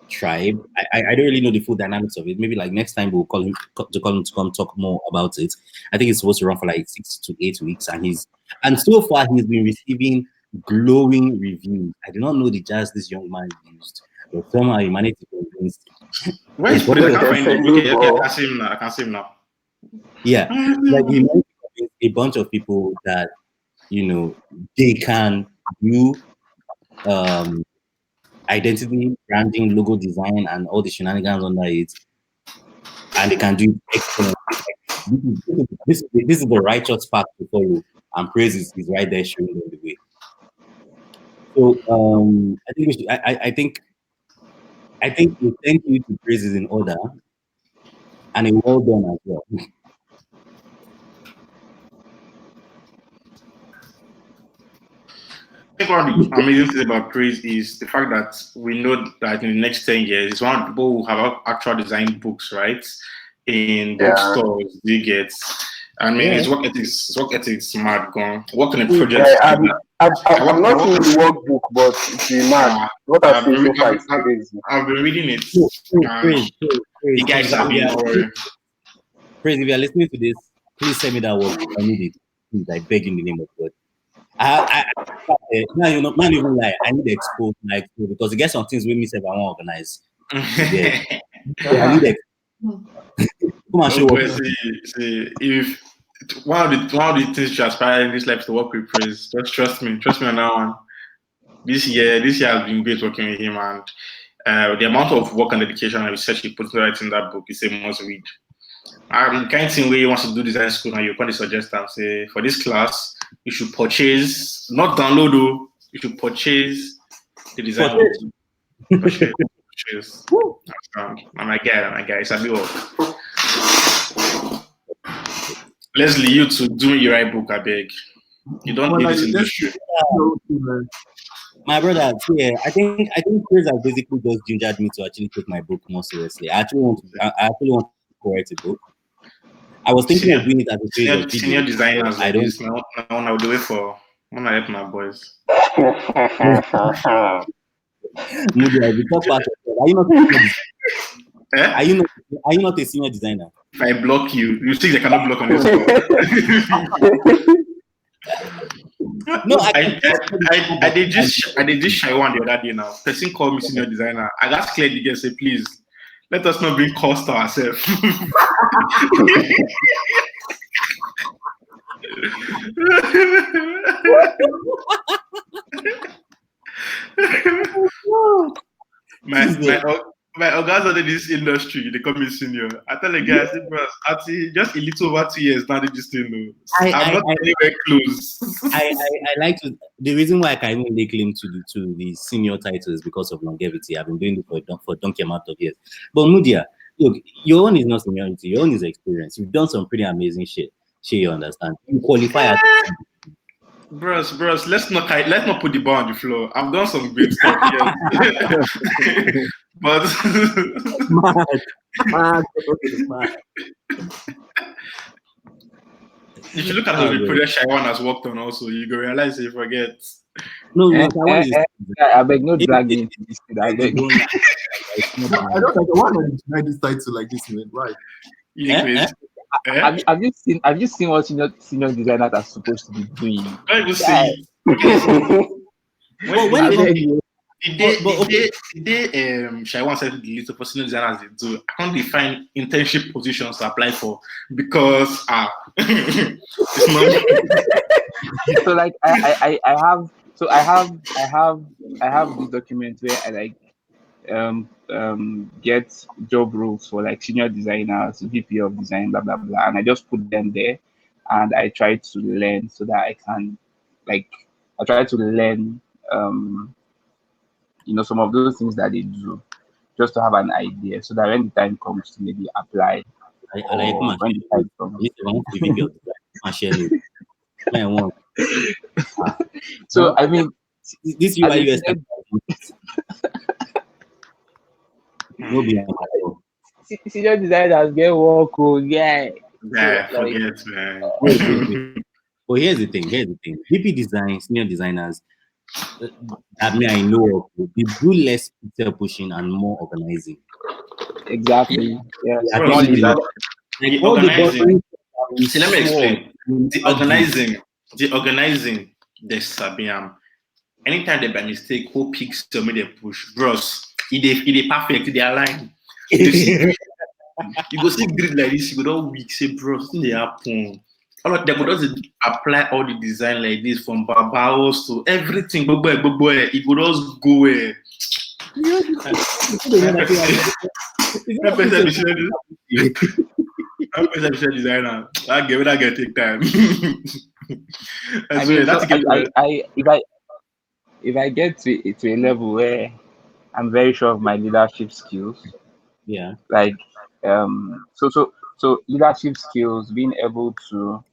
B: Tribe. I don't really know the full dynamics of it. Maybe like next time we'll call him to come talk more about it. I think it's supposed to run for like 6 to 8 weeks, and so far he's been receiving glowing reviews. I do not know the jazz this young man used, but somehow he managed to convince.
H: Where is Praise? I can't find him. Okay, I can see him now.
B: Yeah, like he managed to convince a bunch of people that they can do identity, branding, logo design, and all the shenanigans under it, and they can do it excellently. This is the righteous path to follow, and Praise is right there showing them the way. So I think I think we thank you to Praise is in order, and a well done as well.
H: I think one of the amazing things about Praise is the fact that we know that in the next 10 years, it's one of the people who have actual design books, right? In bookstores, you get. I mean, his work ethics is mad. Working in projects.
A: I'm not in the workbook, but it's mad. What I've seen so far is crazy.
H: I've been reading it.
B: Praise,
H: the guys have been.
B: Praise, if you are listening to this, please send me that workbook. I need it. Please, I beg in the name of God. Not even lie. I need to expose because you get some things with me say I want to organize. Yeah. I need it. Come and show up.
H: See, if one of the things you aspire in this life is to work with Praise, just trust me on that one. This year has been great working with him, and the amount of work and dedication and research he put into writing that book is a must read. I'm kind of thing where he wants to do design school and you can suggest and say for this class you should purchase, not download though, you should purchase the design book. Purchase. My guy, it's a bit work. Leslie, you to do your right book, I beg. You don't need this industry.
B: My brother, yeah, I think Chris has basically just gingered me to actually take my book more seriously. I actually want to write a book. I was thinking of doing it as a series of videos.
H: Senior designers, I don't know. I will do it for when I help my boys.
B: Moody, I will talk about it. Are you not a senior designer?
H: If I block you, you think I cannot block on this call? No, I did just shy one the other day now. Person called me senior designer. I just cleared the guest say, please, let us not bring cost to ourselves. My organs are in this industry, they call me senior. I tell the guy, I say, bro, just a little over 2 years now, this thing. I'm not anywhere close.
B: I like to. The reason why I can even lay claim to the senior title is because of longevity. I've been doing it for donkey amount of years. But Mudia, look, your own is not seniority. Your own is experience. You've done some pretty amazing shit. Sure, you understand. You qualify as.
H: Bros, let's not put the bar on the floor. I've done some great stuff here. But if you look at the project Shaiwan has worked on also, you go realize you forget.
E: No, I beg no drag me into this thing. I beg.
C: I don't like why not deny this title like this, man. Right?
E: Have you seen what senior designers are supposed to be doing?
H: I will see. The day Shaiwan said the list of senior designers they do, I can't define internship positions to apply for because it's not.
E: So like I have this document where I like get job roles for like senior designers, VP of design, blah blah blah, and I just put them there, and I try to learn so that I can, like, I try to learn, some of those things that they do, just to have an idea, so that when the time comes to maybe apply, So I mean,
B: this UI
E: senior designers get work,
H: yeah. Forget, man.
B: But here's the thing. VP design, senior designers, I know of, they do less pixel pushing and more organizing.
E: Exactly. Yeah.
H: The organizing. See, let me explain. The organizing, the Sabiam. Anytime they by mistake who picks to me they push, bros. It perfect, they align. You go see grid like this, you go don't weak, say bros, they happen. All of them would just apply all the design like this from Barbados to everything. It would just go where. Designer. I get take time.
E: If I get to a level where I'm very sure of my leadership skills,
B: yeah,
E: like so leadership skills, being able to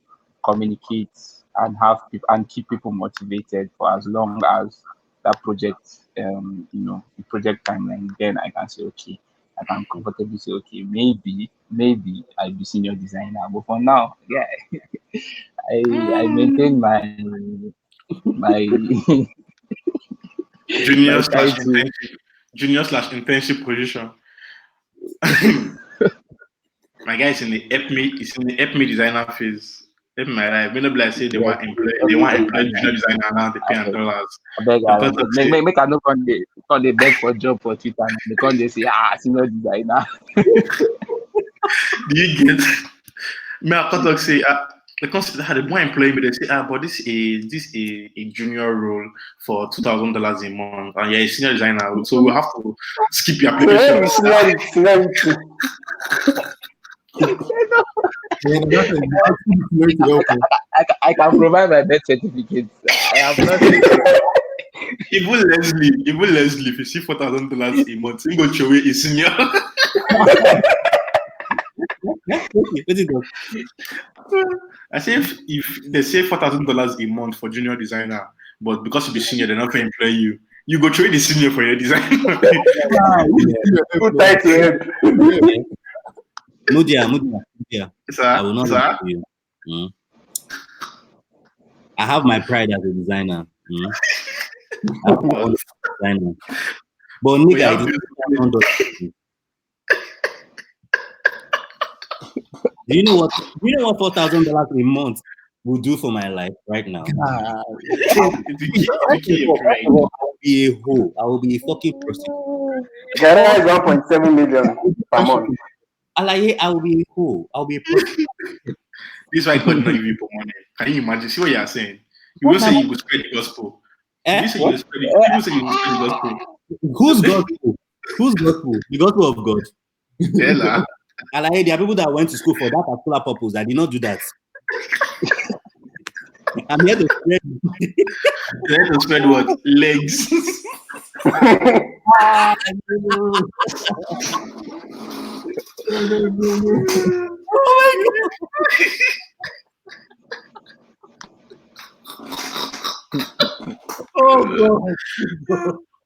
E: communicate and have people and keep people motivated for as long as that project, the project timeline, then I can say, okay, I can comfortably say, okay, maybe I'll be senior designer. But for now, yeah, I maintain my
H: junior/internship position. My guy is in the help me designer phase. In my life, me no be like say they want employ junior designer now they pay in dollars.
F: I beg,
H: Because of say,
F: make I no come they beg for job for Twitter. They come they say senior designer.
H: do you get me? I can't talk say they consider how they want employee, but they say but this is a junior role for $2,000 a month, and you're a senior designer, so we have to skip your application.
F: I can provide my birth certificate. I have nothing.
H: Even Leslie, if you see $4,000 a month, you go show a senior. I say if they say $4,000 a month for junior designer, but because you be senior, they're not going to employ you. You go trade the senior for your design.
A: Too tight to it.
B: Mudia.
H: Sir,
B: I will not
H: sir?
B: lie to you. I have my pride as a designer. I have my own designer. But nigga, it is Do you know what $4,000 a month will do for my life right now? I will be a hoe. I will be a fucking prostitute.
A: Ghana is 1.7 million per month.
B: I will be a hoe. I'll be a prostitute.
H: This is why God not give you money. Can you imagine? See what you are saying? You will say you will spread the gospel. You say you will spread the gospel.
B: Whose gospel? Whose gospel? The gospel of God.
H: Yeah,
B: There are people that went to school for that particular purpose. I did not do that. I'm here to spread.
H: You're here to spread what? Legs.
B: Oh my God. Oh God.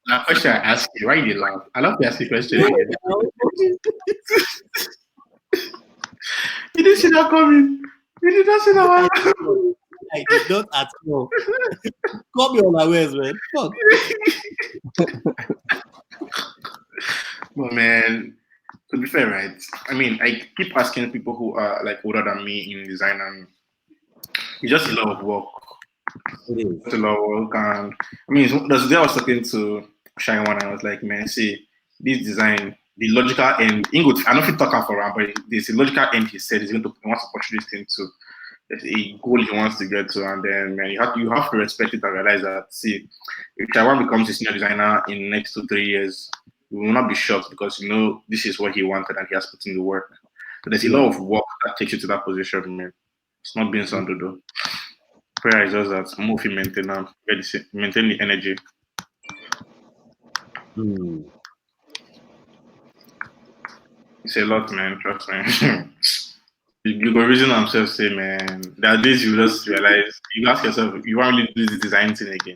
H: Now, question I ask you, why you laugh? I love to ask you a question again. You didn't see that coming. You did not see that one.
B: I did not at all. Call me unawares, man. Fuck.
H: Well, man, to be fair, right? I mean, I keep asking people who are like older than me in design, and it's just a lot of work. It's a lot of work, and I mean, the day I was talking to Shine One, I was like, man, see, this design, the logical end. I don't know if you talk for him, but there's a logical end. He said he wants to push this thing to. There's a goal he wants to get to, and then man, you have to respect it and realize that. See, if Taiwan becomes a senior designer in the next 2-3 years, you will not be shocked because you know this is what he wanted and he has put in the work. So there's a lot of work that takes you to that position, man. It's not being sounded though. Prayer is just that move him maintain the energy. It's a lot, man. Trust me. You go reason themselves say, man. There are days you just realize you ask yourself, you want to do this design thing again.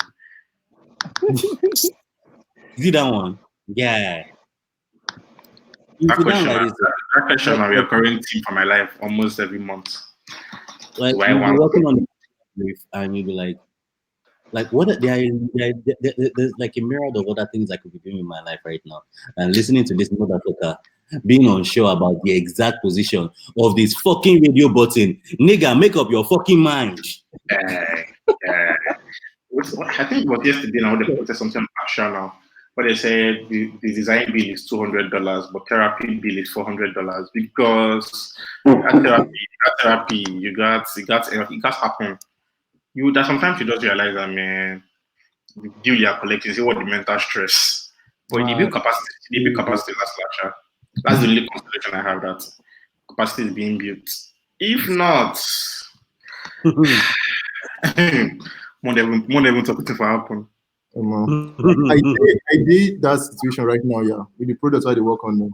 B: See that one? Yeah.
H: That question are recurring theme for my life almost every month.
B: Like you'll be working on it and you'll be like what there's like a myriad of other things I could be doing in my life right now. And listening to this motherfucker being unsure about the exact position of this fucking radio button. Nigga, make up your fucking mind.
H: I think it was yesterday now they put something partial now. But they said the design bill is $200, but therapy bill is $400 because that therapy it got happen. That sometimes you just realize that man, the deal you are collecting, see what the mental stress. But the bill capacity last. That's the only consideration I have, that capacity is being built. If not, won't even talk to happen.
C: I did that situation right now, yeah, with the products I work on. Man.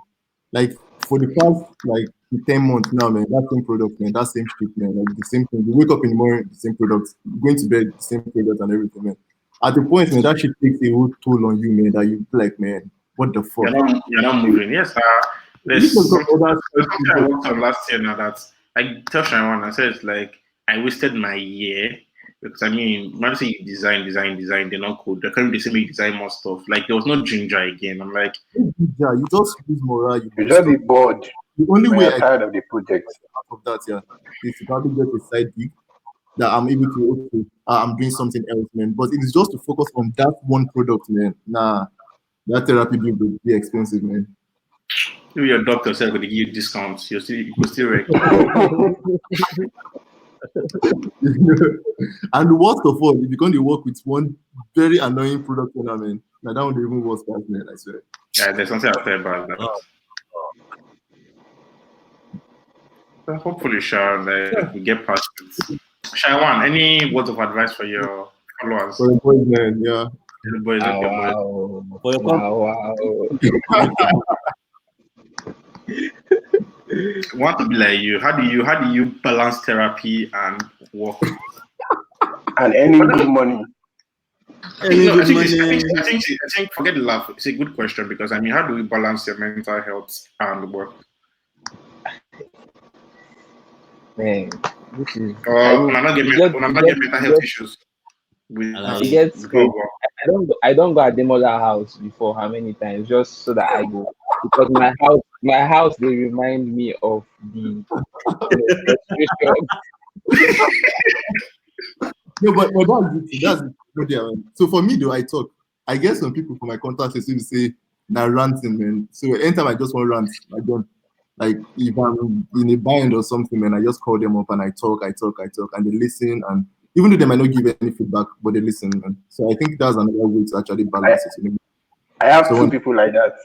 C: Like for the past 10 months now, man, that same product, man, that same shit, man, like the same thing. You wake up in the morning, the same products, going to bed, the same product and everything, man. At the point, man, that shit takes a whole toll on you, man, that you like, man, what the fuck?
H: You're not moving. Yes, there's something I worked on last year now that I tell Sharon, I said it's like I wasted my year. Because I mean, when say you design, they're not cool. They're kind of the same way you design more stuff. Like there was no ginger again. I'm like,
C: yeah, you just lose morale.
A: You just be bored.
C: The only way
A: I'm tired of the project
C: out of that, yeah, is to probably get a side gig that I'm able to, okay, I'm doing something else, man. But it is just to focus on that one product, man. Nah, that therapy bill will be expensive, man.
H: If your doctor said going to give you discounts, you could still wreck.
C: And the worst of all, if you're going to work with one very annoying product owner, man, now that would even worse, man, I swear.
H: Yeah, there's something I'll tell about that. So hopefully, Sean, we get past it. Shaiwan, any words of advice for your followers?
C: For the boys, man, yeah.
H: The boys, okay, boys. Want to be like you? How do you balance therapy and work
A: and earning good money?
H: I think forget the laugh. It's a good question because I mean, how do we balance your mental health and work?
E: Man, this is.
H: I'm not getting mental health issues.
E: I don't go at the mother house before how many times just so that I go, because my house they remind me of the
C: No, but that's it. So for me though, I get some people from my contact system say that ranting, man. So anytime I just want rant, I don't, like if I'm in a bind or something, man, I just call them up and I talk, and they listen, and even though they might not give any feedback, but they listen, man. So I think that's another way to actually balance it.
A: I have two people like that.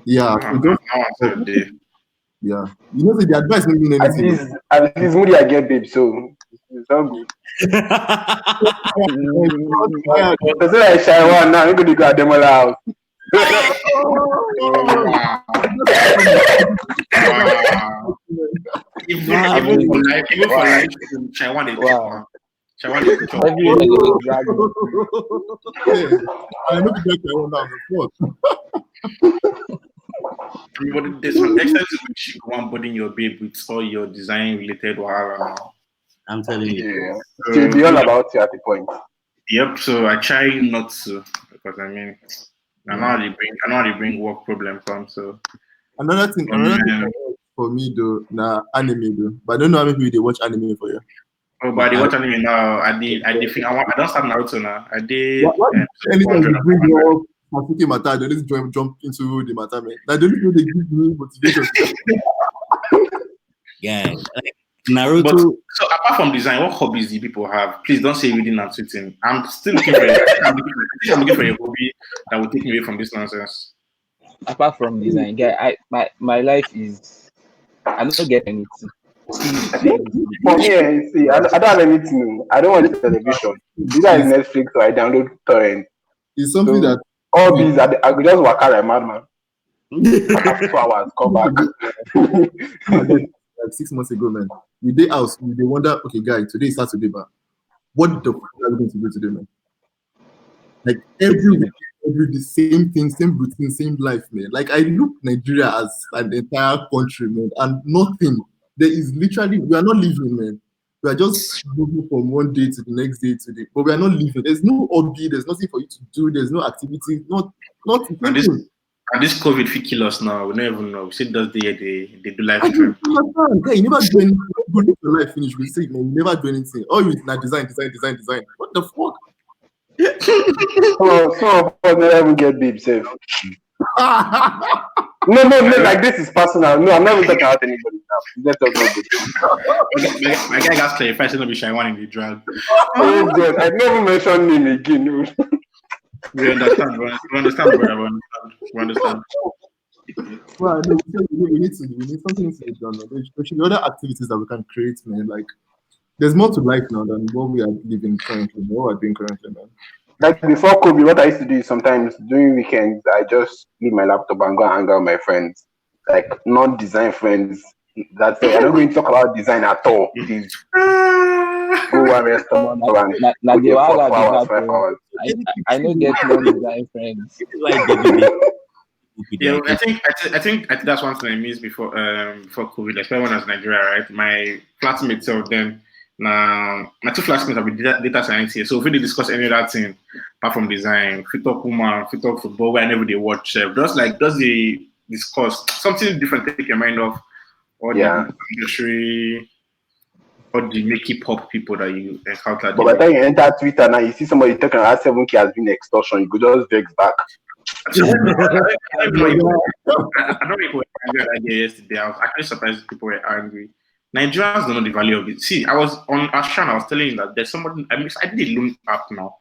C: Yeah, yeah. You know, the advice doesn't mean anything.
A: At this moody I get, babe, so it's all good. So I shy one now, I'm going to go at them all out.
H: Even for life, Shaiwan is wow. Shaiwan is
C: I look back at one now.
H: But there's some extent to which you go on boarding your babe with all your design related whatever.
B: I'm telling you.
A: Yeah. So it'll be all about you at the point.
H: Yep, so I try not to, because I mean I know how they bring work problem from. So
C: another thing for me though, anime though. But I don't know how many people they watch anime for you.
H: Oh, but they watch anime now. I don't start Naruto now. I did.
C: Anytime you bring your Sasuke matter, they just jump into the matter, man. Like they give me motivation.
B: Yeah, Naruto.
H: But, so apart from design, what hobbies do people have? Please don't say reading and tweeting. I'm still looking for I'm looking for a hobby that will take me away from this nonsense.
E: Apart from design, my life is I don't get anything.
A: For me, see, I don't have anything. I don't watch television. Either is Netflix or I download torrent.
C: It's something that
A: all these I could just work out like madman. After 2 hours, come back.
C: Like 6 months ago, man. We day house, they wonder, okay, guys, today is Saturday, but what the fuck are we going to do today, man? Like every week, the same thing, same routine, same life, man. Like I look Nigeria as an entire country, man, and nothing. There is literally, we are not living, man. We are just moving from one day to the next day to the, but we are not living. There's no hobby, there's nothing for you to do, there's no activity, not
H: and this COVID will kill us now. We don't even know. We see those days they do live stream.
C: You never do anything. Go to your life finish. We say, man, you never do anything. All you design. What the fuck?
A: So never even get babe safe. No, like this is personal. No, I'm not even talking about anybody now. Let's talk about
H: this. My guy got clarified, so not be Shaiwan in the drag.
A: Oh God, I never mentioned name again. No.
H: We understand, brother. We understand.
C: Well, no, we need something to be done. There should be other activities that we can create, man. Like, there's more to life now than what we are living currently, what we're doing currently, man.
A: Like before COVID, what I used to do is sometimes during weekends, I just leave my laptop and go and hang out with my friends, like non-design friends. That's it. I don't going to talk about design at all. Please. Go to a restaurant and 5 hours.
E: I don't get non-design friends.
H: Yeah, I think that's one thing I missed before COVID, especially when I was in Nigeria, right? My flatmates of them. Now, my two flatmates have been data science here, so if we did discuss any other thing apart from design, if we talk woman, if we talk football, whenever they watch, does they discuss something different, take your mind off, or the industry, all the make hip-hop people that you encounter.
A: But by the time you enter Twitter now, you see somebody talking about 7K has been extortion, you could just vex back.
H: I don't know people were angry at that day yesterday. I was actually surprised people were angry. Nigerians don't know the value of it. See, I was on Ashan, I was telling you that there's somebody, I did a loan app now.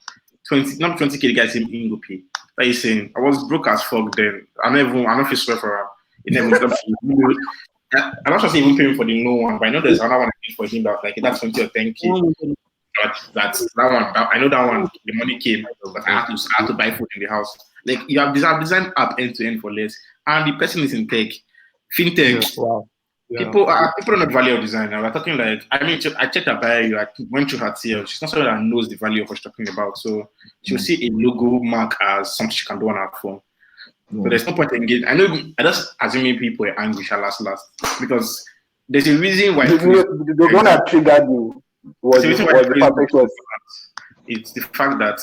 H: 20K, the guys in Ingo pay. Like he's saying, I was broke as fuck then. I don't feel swear for him. It never I'm not sure if even paying for the low one, but I know there's another one I paid for him that like that's 20 or 10K. That's that one. I know that one. The money came, but I had to buy food in the house. Like you have designed app end to end for less, and the person is in tech, fintech.
C: Yeah, wow. Yeah.
H: People don't know the value of design. We're talking like I checked her bio. I went through her TL. She's not someone that knows the value of what she's talking about. So she'll see a logo mark as something she can do on her phone. But there's no point in engaging. I just assuming people are angry shall last because there's a reason why.
A: The one that triggered me was the perfect was.
H: It's the fact that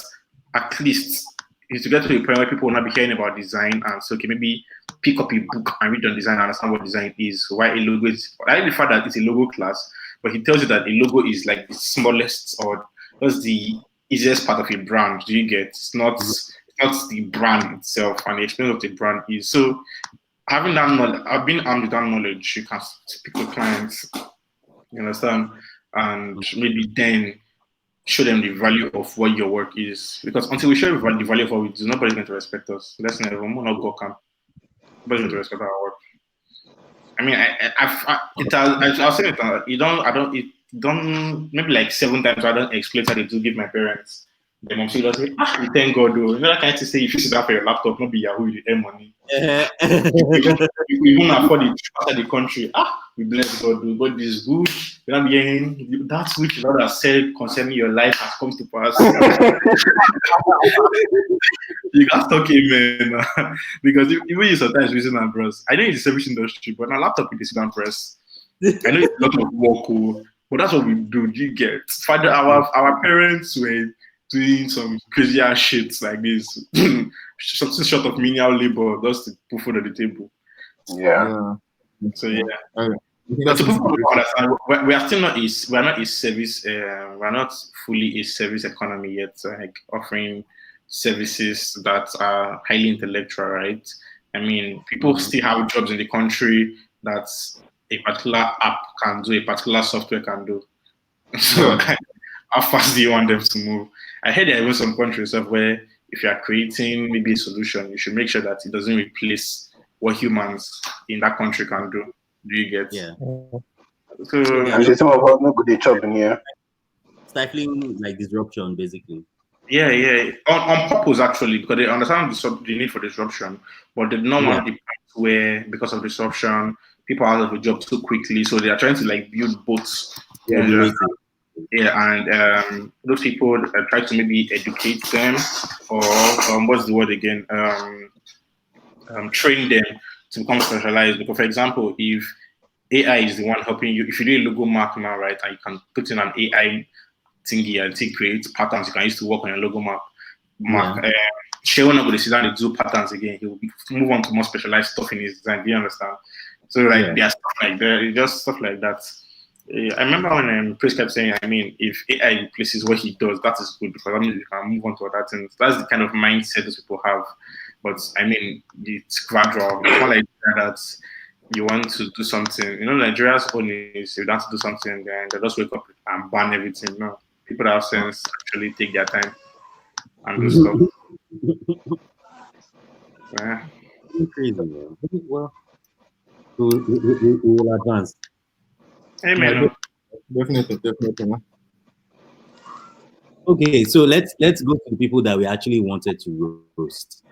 H: at least is to get to a point where people will not be hearing about design and so okay, maybe pick up a book and read on design and understand what design is, why a logo is. I like the fact that it's a logo class, but he tells you that a logo is like the smallest or just the easiest part of a brand. Do you get? It's not the brand itself, and the experience of the brand is. So having that knowledge, I've been armed with that knowledge, you can speak to clients, you understand, and maybe then show them the value of what your work is. Because until we show the value of what we do, nobody's going to respect us. That's never more not go camp. Nobody's going to respect our work. I mean, I'll say it. Maybe like 7 times I don't explain how they do give my parents. The mom still say, we thank God though. You know that kind of say if you sit down for your laptop, not be Yahoo, you earn money. We even afford it outside the country. We bless God, though. God is good. We're not hearing that which Lord has said concerning your life has come to pass. You can't talk amen. Because even you sometimes using our bros. I know it's the service industry, but our laptop is down press. I know it's a lot of work, but that's what we do. You get Father, our parents were doing some crazy ass shit like this, something short of menial labor, just to put food on the table.
A: Yeah.
H: So yeah. But to people who understand, we are still not a service. We're not fully a service economy yet. Like offering services that are highly intellectual, right? I mean, people still have jobs in the country that a particular app can do, a particular software can do. So how fast do you want them to move? I heard there are even some countries where if you are creating maybe a solution, you should make sure that it doesn't replace what humans in that country can do. Do you get?
B: Yeah.
H: So
A: and some of us no good job in here.
B: Stifling like disruption, basically.
H: Yeah. On purpose actually, because they understand the need for disruption, but they don't want the point where because of disruption, people are out of a job too quickly. So they are trying to like build boats. And those people try to maybe educate them or what's the word again? Train them to become specialized. Because, for example, if AI is the one helping you, if you do a logo mark now, right, and you can put in an AI thingy and create patterns you can use to work on your logo mark. She'll not go to sit down and do patterns again. He'll move on to more specialized stuff in his design. Do you understand? So, like, there's stuff like that, just stuff like that. I remember when Chris kept saying, I mean, if AI replaces what he does, that is good because that means you can move on to other things. That's the kind of mindset those people have. But I mean, it's gradual. It's not like that you want to do something. You know, Nigeria's own is you want to do something, then they just wake up and ban everything. No, people that have sense actually take their time and do stuff. Yeah.
B: Crazy, man. Well, we will advance.
H: Amen.
C: Definitely.
B: Okay, so let's go to the people that we actually wanted to roast.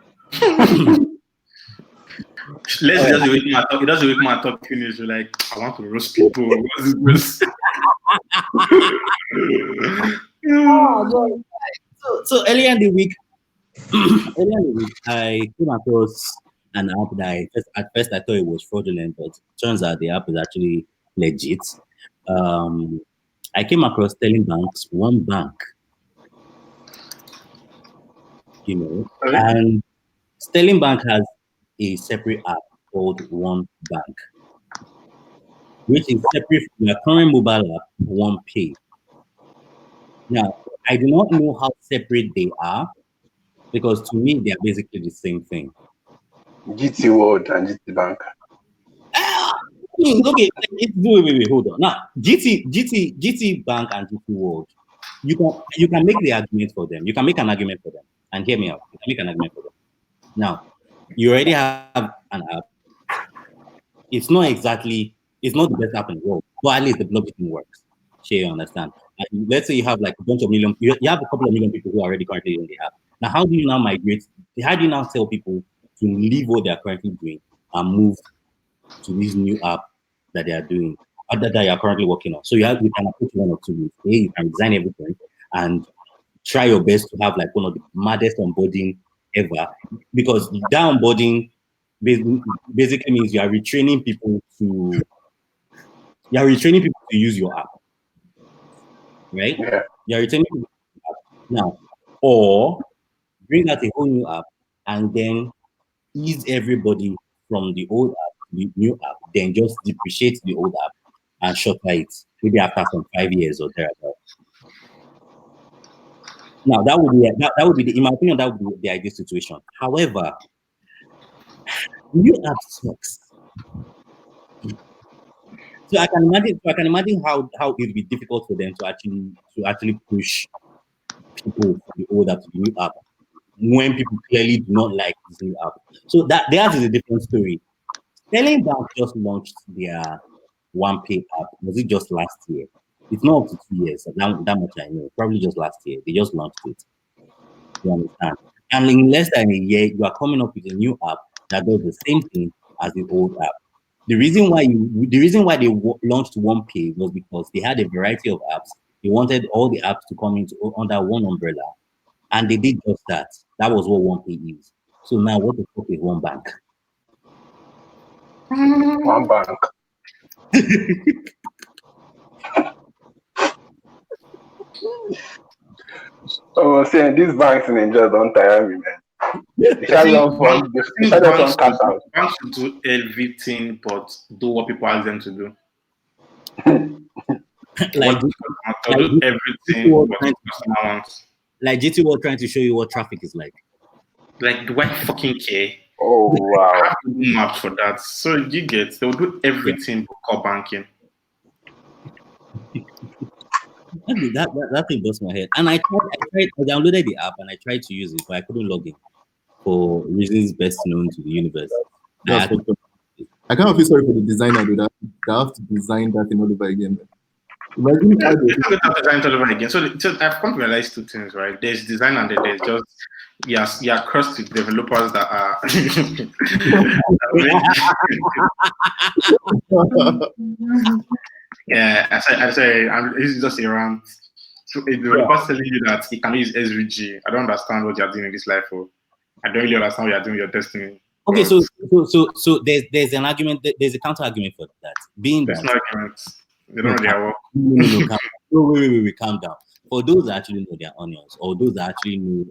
H: Let's just wait my talk. It doesn't wait my talk finish. You're like, I want to roast people. What's this?
B: So earlier in the week, I came across an app that at first I thought it was fraudulent, but turns out the app is actually legit. I came across Sterling Bank's One Bank, and Sterling Bank has a separate app called One Bank. which is separate from your current mobile app, OnePay. Now, I do not know how separate they are because to me, they are basically the same thing.
A: GT World and GT Bank.
B: Okay, wait, hold on. Now, GT Bank and GT World, you can make the argument for them. You can make an argument for them. And hear me out. You can make an argument for them. Now, you already have an app. It's not the best app in the world, but at least the blockchain works. Sure, you understand. And let's say you have like a bunch of million, you have a couple of million people who are already currently in the app. Now, how do you now migrate? How do you now tell people to leave what they are currently doing and move to this new app that they are doing, or that you are currently working on? So you can approach one or two ways. You can design everything and try your best to have like one of the maddest onboarding ever, because that onboarding basically means you are retraining people to use your app, right?
A: Yeah.
B: You are retraining people to use your app now, or bring out a whole new app and then ease everybody from the old app to the new app, then just depreciate the old app and shutter it maybe after some 5 years or thereabout. Now that would be in my opinion, that would be the ideal situation. However, new app sucks. So I can imagine how it would be difficult for them to actually push people from the old app to the new app when people clearly do not like this new app. So theirs is a different story. Sterling Bank just launched their OnePay app. Was it just last year? It's not up to 2 years. That much I know. Probably just last year. They just launched it. You understand? And in less than a year, you are coming up with a new app that does the same thing as the old app. The reason why they launched OnePay was because they had a variety of apps. They wanted all the apps to come under one umbrella, and they did just that. That was what OnePay is. So now, what the fuck is One Bank?
A: One Bank. Oh, saying these banks in Nigeria don't tire me, man. They shall just cash out.
H: Banks should do everything but do what people ask them to do. Do everything what customer wants.
B: Like GT World trying to show you what traffic is like.
H: Like, do I fucking care?
A: Oh wow!
H: I have to do maps for that. So you get, they will do everything but core banking.
B: That thing burst my head. And I downloaded the app and I tried to use it, but I couldn't log in for reasons best known to the universe.
C: I kind of feel sorry for the designer, though, that they have to design that thing all over again. Imagine how they
H: design all over again. So I've come to realize two things, right? There's design and then there's just cross the developers that are yeah, I say it's just around. So a developer telling you that he can use SVG. I don't understand what you're doing in this life for. I don't really understand what you're doing with your destiny.
B: Okay, so there's an argument, there's a counter argument for that.
H: There's no argument. They don't know their work.
B: Wait, calm down. For those that actually know their onions, or those that actually know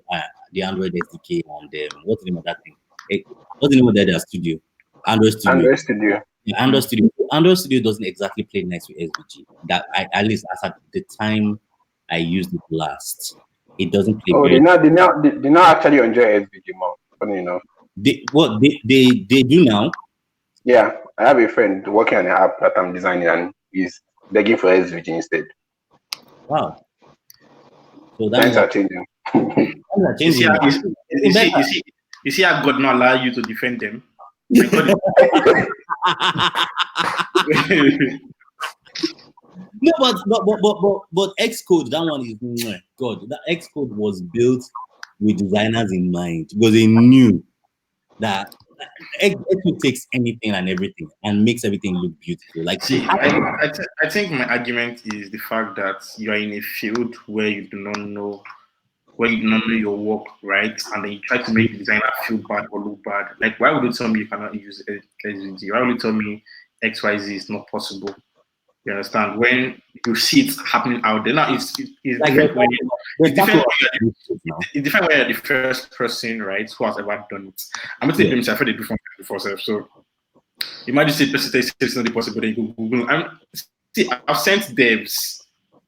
B: the Android SDK and what's the name of that thing? What's the name of their studio? Android Studio. Android Studio. Android Studio doesn't exactly play nice with SVG. That at least as at the time I used it last, it doesn't play.
A: Oh, they not actually enjoy SVG more. Funny enough.
B: They do now.
A: Yeah, I have a friend working on an app that I'm designing and he's begging for SVG instead.
B: Wow. So
A: things are changing.
H: You see how God not allow you to defend them?
B: No, but Xcode, that one is God. That Xcode was built with designers in mind because they knew that Xcode takes anything and everything and makes everything look beautiful. Like,
H: see, I think my argument is the fact that you are in a field where you do not know your work, right? And then you try to make the designer feel bad or look bad. Like, why would you tell me you cannot use SVG? Why would you tell me XYZ is not possible? You understand? When you see it happening out there, now it's like different when it's different when you're the first person, right, who has ever done it. I'm going to say I've heard it before. So You might just say persistence is not possible. Then you Google. I've sent devs.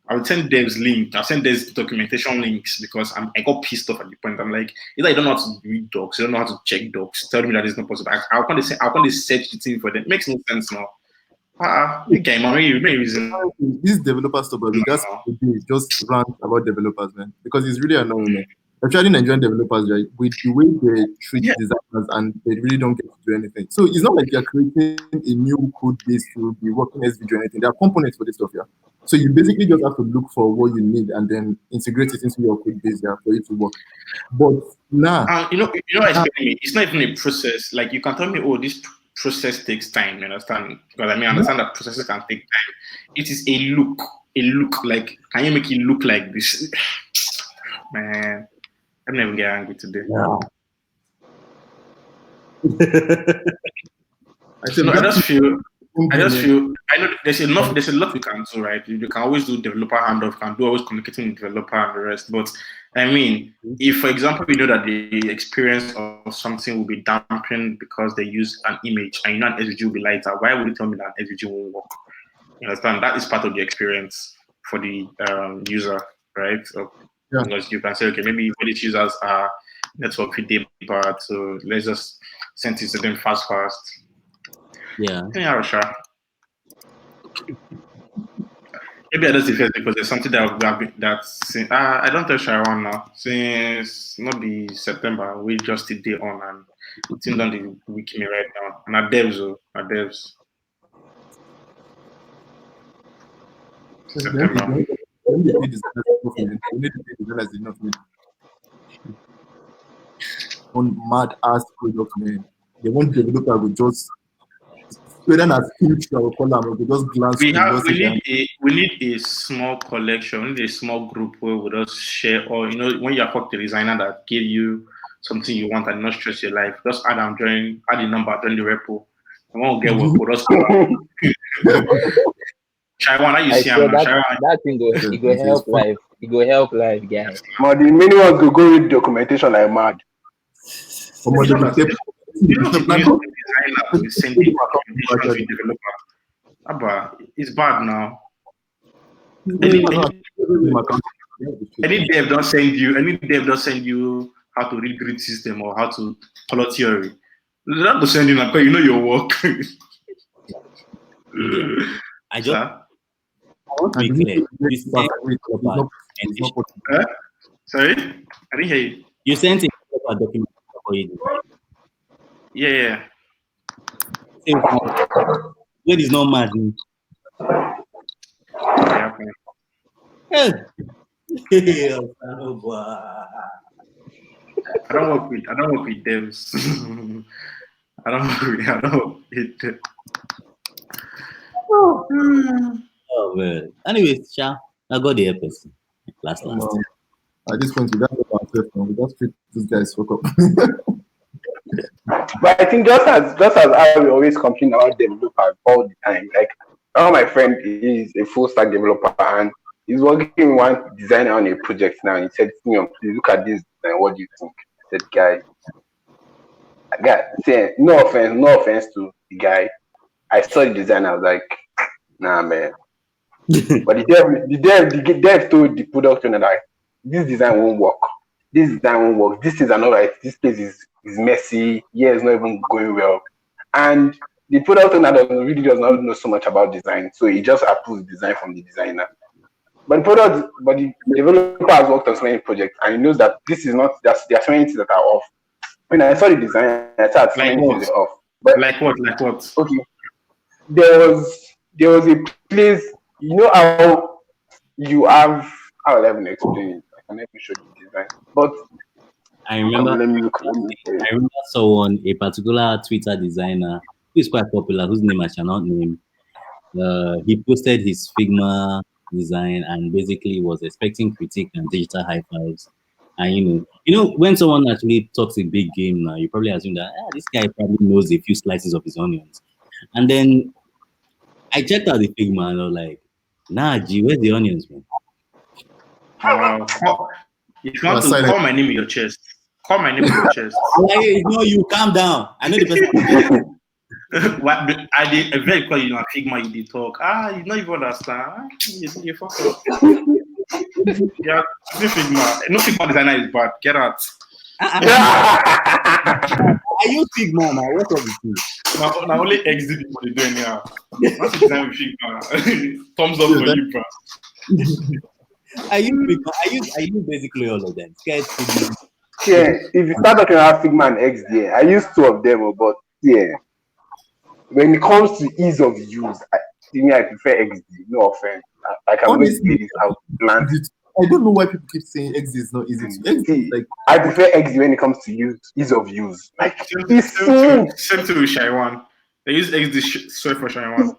H: I would send devs links. I've sent devs documentation links because I got pissed off at the point. I'm like, either you don't know how to read docs, you don't know how to check docs. Tell me that it's not possible. How can they search the thing for them? It makes no sense now. Okay, man, maybe reason.
C: These developer stuff, but just rant about developers, man, because it's really annoying, man. Actually, Nigerian developers, right, with the way they treat designers, and they really don't get to do anything. So it's not like you're creating a new code base to be working SVG or anything. There are components for this stuff here. So you basically just have to look for what you need and then integrate it into your code base there for it to work. But now,
H: it's not even a process. Like you can tell me, oh, this process takes time. You understand? Because I understand that processes can take time. It is a look. Like, can you make it look like this? Man, I'm never get angry today.
C: No.
H: I just feel. I know there's a lot we can do, right? You can always do developer handoff, can do always communicating with developer and the rest. But I mean, if for example we know that the experience of something will be dampened because they use an image and you know an SVG will be lighter, why would you tell me that SVG won't work? You understand? That is part of the experience for the user, right? So, because you can say, okay, maybe these users are network fit but so let's just send it to them fast.
B: Yeah,
H: sure. Maybe I just defend because there's something that's I don't tell Sharon now since not be September. We just did day on and it's in on the wiki me right now. And our devs. September.
C: On mad ass product, man. They want developer with just whether not future or column, we just glance.
H: We need a small collection, we need a small group where we just share, or when you approach the designer that gave you something you want and not stress your life, just add the number, join the repo. I won't get work, we'll just Shaiwan, how you see him?
F: That thing go help life. It go help life, guys.
A: But the many ones go read documentation like mad.
H: It's bad now. Any dev don't send you how to read grid system or how to color theory. They don't send you like you know your work.
B: I want to be clear.
H: Sorry? I didn't hear you.
B: You sent a document for you.
H: Yeah.
B: Where is not mad.
H: I don't work with devs. I don't work with them.
B: Oh man. Anyways, Sha, I got the episode. Last.
C: At this point, we don't know ourselves now. We just treat these guys fuck up.
A: But I think just as how we always complain about developers all the time. Like my friend is a full stack developer and he's working with one designer on a project now. And he said, please look at this design. What do you think? I said, guy, say no offense to the guy. I saw the design. I was like, nah, man. But the dev told the product owner that this design won't work. This is another. This place is messy. Yeah, it's not even going well. And the product owner does not know so much about design, so he just approves design from the designer. But the developer has worked on so many projects, and he knows that this is not. There are so many things that are off. When I saw the design, I thought so many things are off. But
H: like what?
A: Okay, there was a place. You know how you have. I'll let me explain it. I can let me show you the design. But
B: I remember. I remember someone, a particular Twitter designer who is quite popular, whose name I shall not name. He posted his Figma design and basically was expecting critique and digital high fives. And you know, when someone actually talks a big game now, you probably assume that this guy probably knows a few slices of his onions. And then I checked out the Figma and I was like, nah, G, where's the onions, man?
H: If you want to call my name in your chest, call my name in your chest.
B: No, you calm down. I know the person.
H: What I did a very call you know Figma you did talk. You don't even understand. You fuck up. Yeah, Figma. No Figma designer is bad. Get out.
B: I use Figma now. What's up with you?
H: Now only exit people they do anyhow. That's the design with Figma. Thumbs up for you, bro.
B: I use Figma. I use basically all of them. Sketch, Figma.
A: Yeah, if you start talking about Figma and XD, I use two of them, but yeah, when it comes to ease of use, I prefer XD. No offense. I can always say this out blunt.
C: I don't know why people keep saying XD is not easy. XD, like
A: I prefer XD when it comes to ease of use. Like it's
H: same to Shaiwan. They use XD straight for Shaiwan.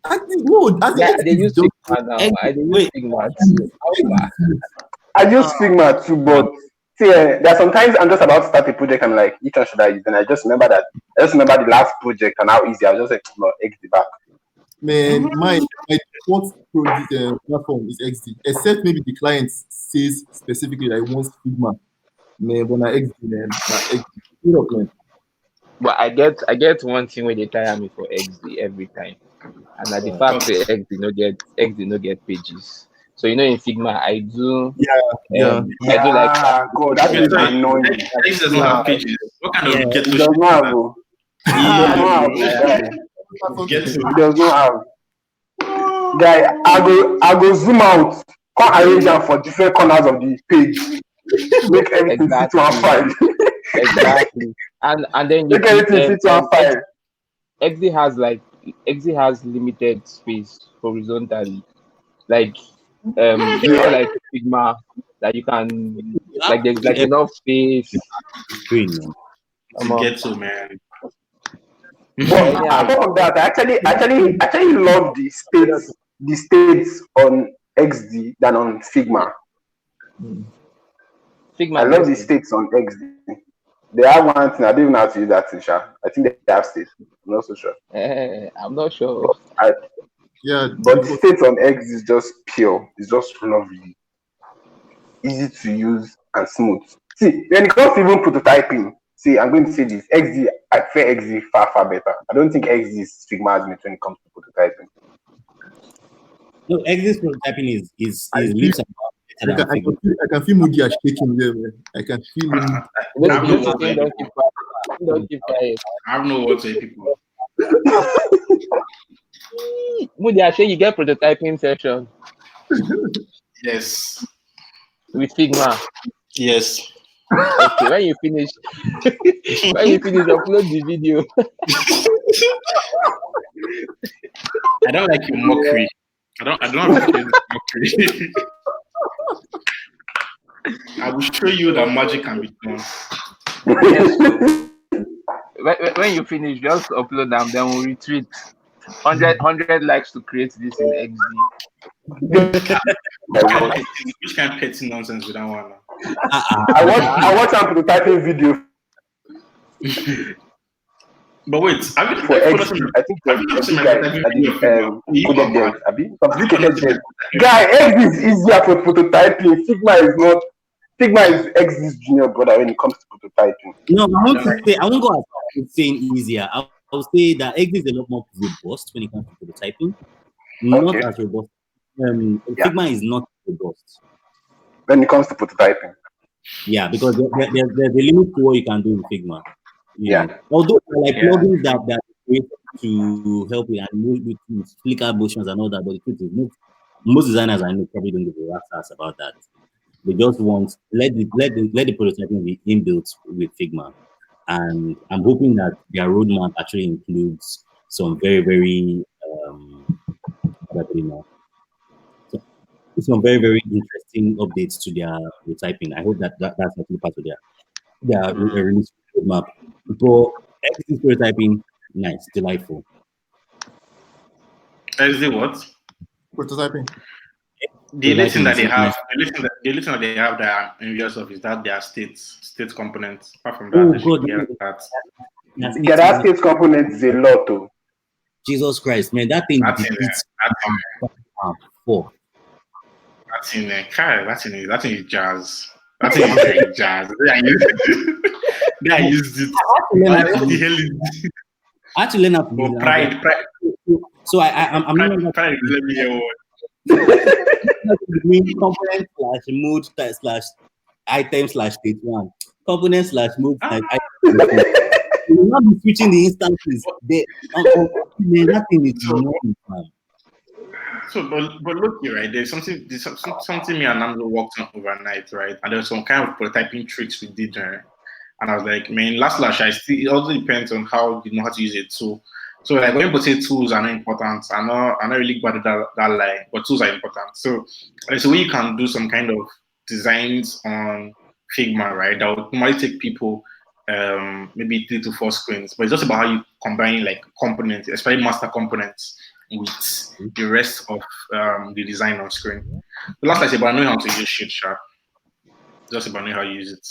C: I think no,
F: they use Figma now. I use Figma too.
A: I use Figma too, but see, there are sometimes I'm just about to start a project. I'm like, which one should I use? And I just remember the last project and how easy. I was just like, no, XD back.
C: Man, my default platform is XD, except maybe the client says specifically that I want Figma. Man, when I XD, man, XD.
F: But I get one thing where they tire me for XD every time, and at the fact that XD no get pages. So in Figma I do I do like
A: God, that is annoying.
H: It does not have pages. What kind of get
A: it does not have? It does not have. Guy, I go zoom out, come arrange them for different corners of the page, make everything fit to one file.
F: Exactly, and then
A: make everything fit to one file.
F: XD has limited space horizontally, like not like Figma that you can like there's like enough space.
H: To get to, man.
A: But apart from that, I actually love the states on XD than on Figma. I love the states on XD. They have one thing, I don't even know how to use that thing, Sha. I think they have states. I'm not so sure.
F: I'm not sure.
A: But the states on XD is just pure. It's just lovely. Easy to use and smooth. See, when it comes to even prototyping, I'm going to say this. XD, I prefer XD far, far better. I don't think XD is Figma's mate when it comes to prototyping.
B: No, XD's prototyping is leaps
C: I can feel Moody are shaking there, man. I can feel him.
F: Don't keep quiet.
H: I have no words to say, people.
F: Moody, I say you get prototyping session.
H: Yes.
F: With Figma.
H: Yes.
F: Okay, when you finish, upload the video.
H: I don't like your mockery. I don't appreciate mockery. I will show you that magic can be done.
F: Yes. When you finish, just upload them, then we'll retweet. 100 likes to create this in XD.
H: Which kind of petty nonsense with that one?
A: I watch some prototyping video.
H: But wait,
A: I think guy, X is easier for prototyping. Figma is X's junior brother when it comes to prototyping.
B: No, I won't go as far as saying easier. I'll say that X is a lot more robust when it comes to prototyping. Not as robust. Figma is not robust
A: when it comes to prototyping.
B: Yeah, because there's a limit to what you can do in Figma. Although like plugins that create to help you and with flicker motions and all that, but the truth is most designers I know probably don't give a rat's ass about that. They just want let the prototyping be inbuilt with Figma, and I'm hoping that their roadmap actually includes some very very some very very interesting updates to their prototyping. I hope that's actually part of their release roadmap. But XD prototyping, nice, delightful.
H: XD what?
C: Prototyping.
H: The only thing that they have, that I'm envious of is that their state components. Apart from that,
A: that state components is a lot too.
B: Jesus Christ, man, that thing defeats four.
H: That's in there. That thing is jazz. That thing is very jazz. I used it. What the hell is this?
B: I had to learn how to use
H: Oh,
B: it.
H: pride.
B: So I'm no longer
H: Pride. Let me hear what.
B: doing component slash mode slash item slash state one. Component slash mode slash item. You will not be switching the instances. That thing is annoying, man.
H: So, but look here, right? There's something me and Namdo worked on overnight, right? And there's some kind of prototyping tricks we did there. And I was like, man, last it also depends on how you know how to use it. So like when people say tools are not important, I'm not really bad at that line, but tools are important. So there's a way you can do some kind of designs on Figma, right? That would normally take people maybe 3 to 4 screens, but it's just about how you combine like components, especially master components, with the rest of the design on screen. The last I said, but I know how to use shit, sharp. Just about knowing how to use it.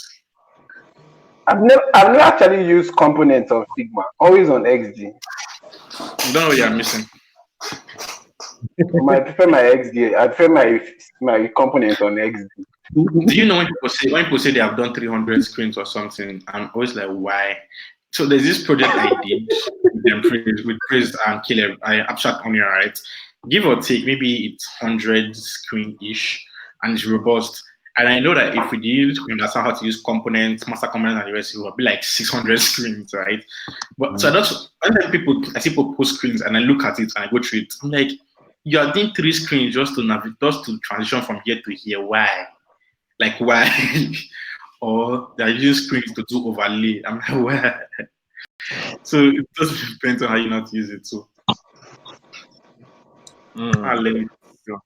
A: I've never actually used components on Figma. Always on XD.
H: You don't know what you're missing.
A: I prefer my XD. I prefer my component on XD.
H: Do you know when people say they have done 300 screens or something? I'm always like, why? So there's this project I did with Chris and Caleb. I abstract on here, right? Give or take, maybe it's 100 screen-ish, and it's robust. And I know that if we did understand how to use components, master components, and the rest, it would be like 600 screens, right? But so that's when I see people post screens and I look at it and I go through it. I'm like, you are doing 3 screens just to navigate, just to transition from here to here. Why? Like why? Or they're using screens to do overlay. I'm like, why? So it does depend on how you know how to use it too. I'll let it go.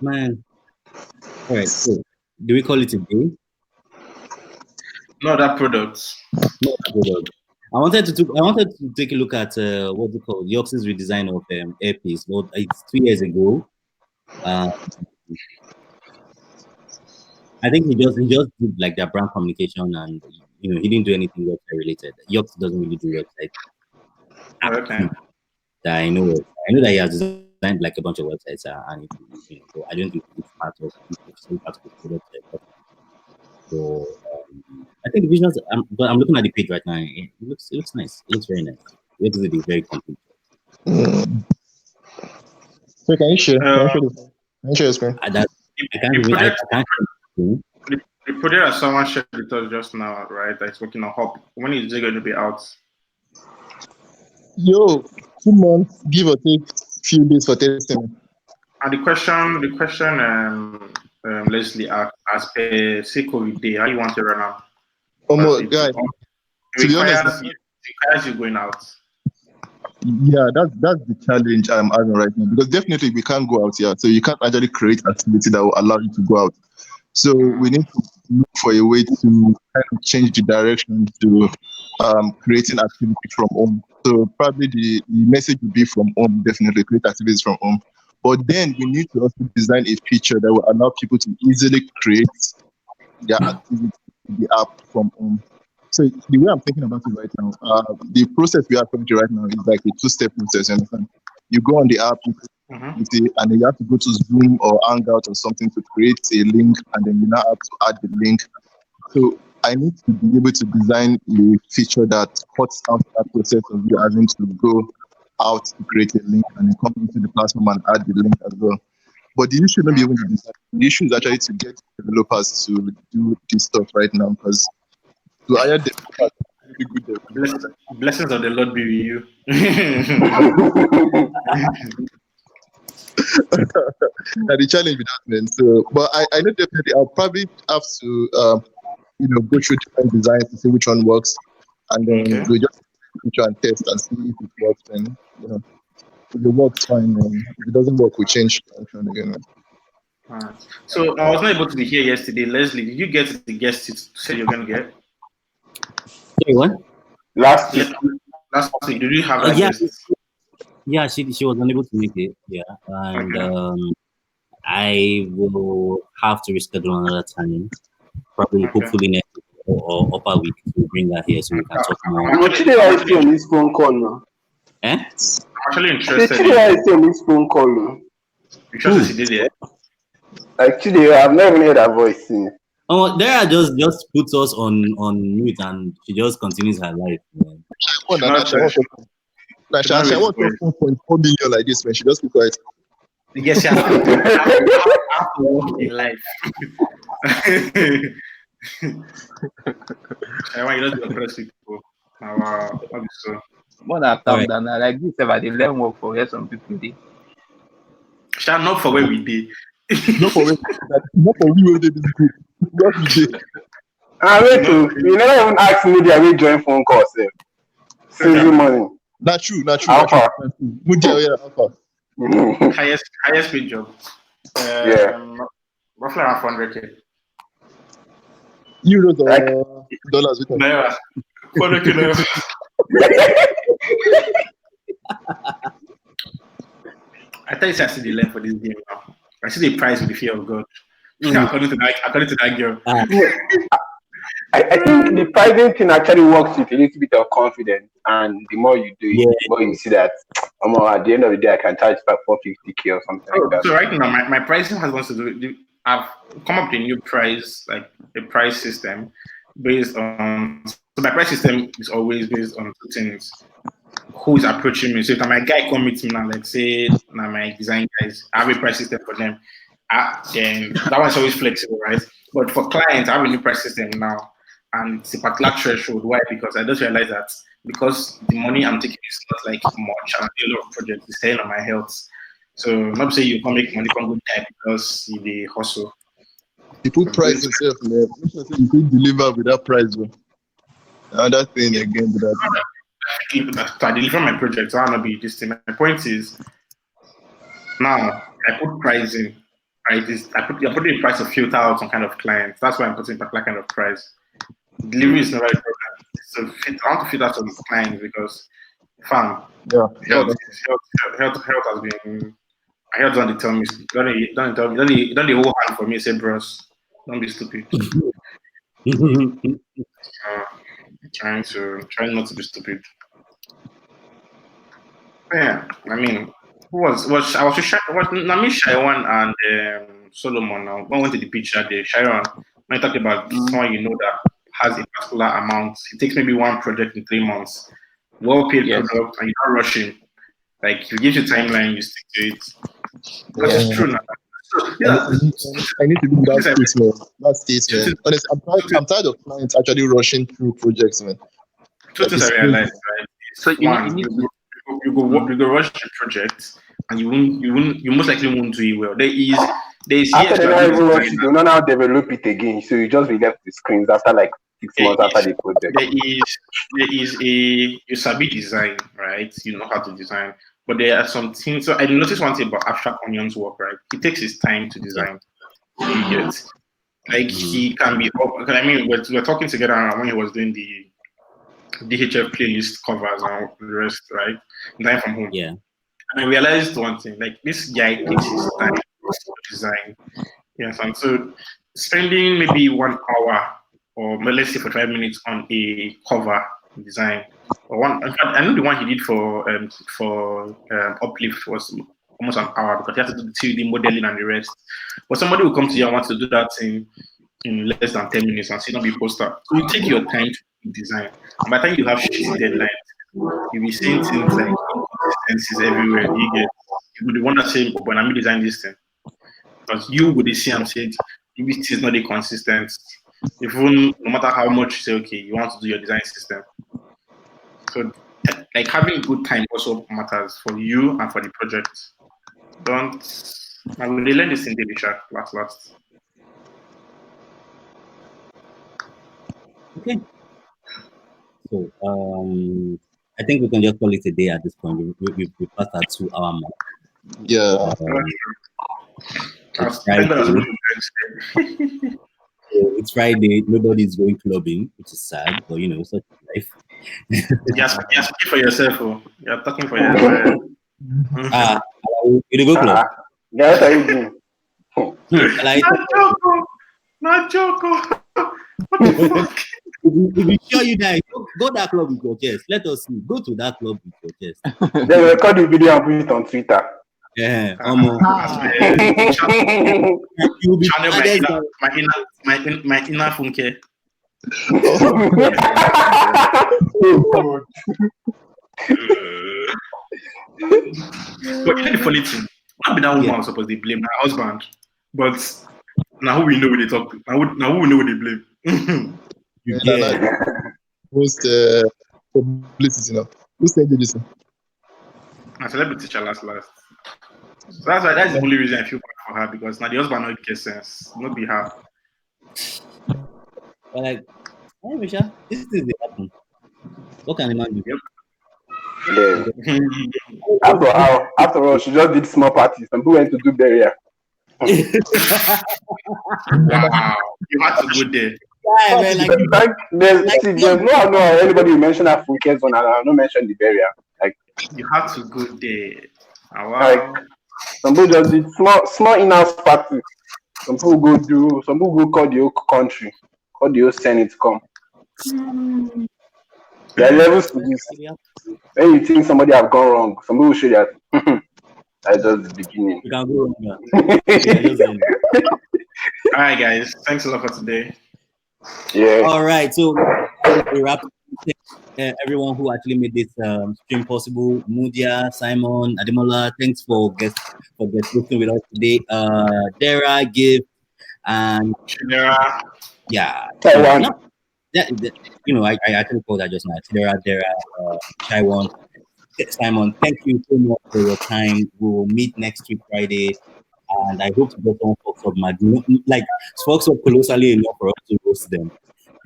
B: Man. All right, so do we call it a day?
H: No, that product.
B: I wanted to take a look at what's it called, Yox's redesign of Airpiece. Well, it's 2 years ago. I think he just did like their brand communication, and he didn't do anything website related. Yox doesn't really do website.
H: Okay.
B: That I know that he has designed like a bunch of websites, and so I don't think it's part of the website. So I think the visuals. But I'm looking at the page right now. It looks nice. It looks very nice. It is very complete.
C: So can you share? Can you share your screen?
B: I can't.
H: The project that someone shared with us just now, right? That's working on Hop. When is it going to be out?
C: Yo, 2 months, give or take, few days for testing.
H: And the question, Leslie asked, as per COVID day, how you want to run out?
C: Guy, to be honest,
H: it requires you going out.
C: Yeah, that's the challenge I'm having right now, because definitely we can't go out here, so you can't actually create activity that will allow you to go out. So we need to look for a way to kind of change the direction to creating activity from home. So probably the message will be from home, definitely create activities from home. But then we need to also design a feature that will allow people to easily create their activity in the app from home. So the way I'm thinking about it right now, the process we are currently right now is like a 2-step process. You understand? You go on the app, and then you have to go to Zoom or Hangout or something to create a link, and then you now have to add the link. So I need to be able to design a feature that cuts out that process of you having to go out to create a link and then come into the platform and add the link as well. But the issue not be even the design. The issue is actually to get developers to do this stuff right now, because to hire developers, really good developers.
H: Blessings of the Lord be with you.
C: The challenge with that, man. So, but I know definitely I'll probably have to go through different designs to see which one works, and then we just try and test and see if it works. And if it works, fine. And if it doesn't work, we change direction again.
H: So I was not able to be here yesterday. Leslie, did you get the guest seat to say you're gonna get?
B: Hey, what?
A: Last week,
H: did you have that guest?
B: Yeah, she was unable to make it. Yeah, and I will have to reschedule another time. Probably, hopefully next week or upper week to bring her here so we can talk more.
A: I'm actually interested on this phone call now.
H: I'm actually interested.
A: On this phone call now.
H: You sure she did it?
A: Actually, I've never heard her voice since.
B: Dara just puts us on mute and she just continues her life, man.
C: I want 4.4 million like this, man. She just be quiet.
H: Yes, you have to work in life. I want you to impress people.
E: More than calm down. Like this, if I did learn work for where some people did.
H: Shall not for where we did.
C: Not for we were this group. What we did.
A: Wait, you never even asked me that we join phone call, sir. Since morning.
C: Not true.
A: Alpha.
H: Highest paid job. Roughly around 400K.
C: Euros or dollars?
H: Naira. 400K naira. I tell you, I see the length for this game now. I see the price with the fear of God. According to that girl.
A: I think the pricing thing actually works with a little bit of confidence, and the more you do it, the more you see that at the end of the day I can charge back 450K or something like that.
H: So right now my pricing has got to do. I've come up with a new price, like a price system based on. So my price system is always based on two things: who is approaching me. So if my guy come meet me now, let's say now my design guys, I have a price system for them. Then that one's always flexible, right? But for clients, I have a new price system now, and it's a particular threshold. Why? Because I just realized that because the money I'm taking is not like much, and a lot of projects is staying on my health. So not say you can make money from good time because you hustle.
C: You put price yourself, man. You could deliver with that price, bro. Another thing again with that.
H: I deliver my project, so I'll not be this thing. My point is now I put pricing. Right, I'm putting the price of filter out some kind of clients. That's why I'm putting particular kind of price. Delivery is not a problem. So I want to filter some clients because, health has been. I heard don't tell me. Don't the whole hand for me. Say, bros, don't be stupid. Trying not to be stupid. Yeah, I mean. Nami Shaiwan and Solomon now. One went to the pitch that day. Shaiwan, when I talked about someone that has a particular amount, it takes maybe one project in 3 months. Well-paid product, and you don't rush him. Like, if he gives you timeline, you stick to it. Because it's true now.
C: I need to do that space, man. That space, man. Honestly, I'm tired of clients actually rushing through projects, man.
H: Two things I realized, right?
E: So
H: you go rush the project, and you most likely won't do it well. There is
A: after they not even rush, you don't now develop it again. So you just be left with screens after like 6 months after the project.
H: There is you sabi design, right? You know how to design, but there are some things. So I noticed one thing about abstract onions work, right? It takes his time to design. You get like he can be up. I mean, we're talking together when he was doing the DHF playlist covers and the rest, right? Then from home.
B: Yeah.
H: And I realized one thing, like this guy takes his time to design. Yes, and so spending maybe 1 hour or let's say for 5 minutes on a cover design. Or one, in fact, I know the one he did for Uplift was almost an hour because he has to do the 2D modeling and the rest. But somebody will come to you and wants to do that in less than 10 minutes and see not be poster. So you take your time to design. And by the time you have shitty deadlines, you'll be seeing things like inconsistencies everywhere. You will be the one that say, "Oh, but I'm design this thing." Because you would see and say, "This is not a consistent." Even no matter how much you say, "Okay, you want to do your design system." So, like having good time also matters for you and for the project. I will learn this in daily chat last.
B: Okay. So I think we can just call it a day at this point. We passed our 2 hour mark.
C: Yeah.
B: It's Friday. Nobody's going clubbing, which is sad, but such life.
H: You're speaking for yourself. You're talking for yourself.
B: You go club.
A: Yeah, what are you doing?
H: Not Joko. What the fuck?
B: If you sure you die, go that club with your chest. Let us see. Go to that club with your chest.
A: Then record the video and put it on Twitter.
B: Yeah, almost. You'll be
H: Channel
B: baddest
H: my inner funke. But you know the funny thing, not be that woman was supposed to blame her husband, but now who we know they talk. Now who we know they blame.
C: Most publicity now. Who said this?
H: A celebrity teacher last. So that's the only reason I feel bad for her, because now the husband not get sense, not be her.
B: But like, hey Misha, this is the happen. What can a man do?
A: Yeah. After all, she just did small parties. Some people went to do burial.
H: Wow, you had to go there.
B: Yeah, man,
A: there's no anybody who mentioned that Funke zone, and I'll not mention the burial. Like,
H: you had to go there. Oh, wow.
A: Like, some people just did small in-house party. Some people go call the whole country, call the whole Senate come. There are levels to this. When you think somebody have gone wrong, some people show that that's just the beginning.
B: You can go wrong.
H: All right, guys. Thanks a lot for today.
A: Yeah.
B: All right. So we wrap up. Everyone who actually made this stream possible. Mudia, Simon, Ademola, thanks for guest hosting with us today. Dara, Gift, and
H: Chidera.
B: Yeah.
A: Taiwan.
B: I actually called that just now. Dara, Taiwan. Simon, thank you so much for your time. We will meet next week Friday, and I hope to get some folks up folks up colossally enough for us to roast them.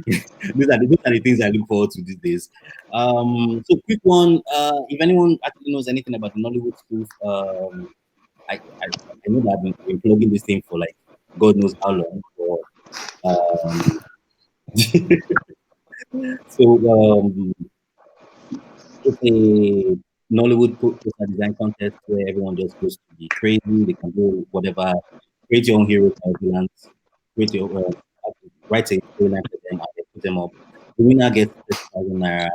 B: these are the things I look forward to these days. So quick one. If anyone actually knows anything about the Nollywood schools, I know that I've been plugging this thing for like God knows how long. It's a Nollywood poster design contest where everyone just goes to be crazy. They can do whatever, create your own heroes and villains, create your write a storyline for them and then put them up. The winner gets 30,000 naira.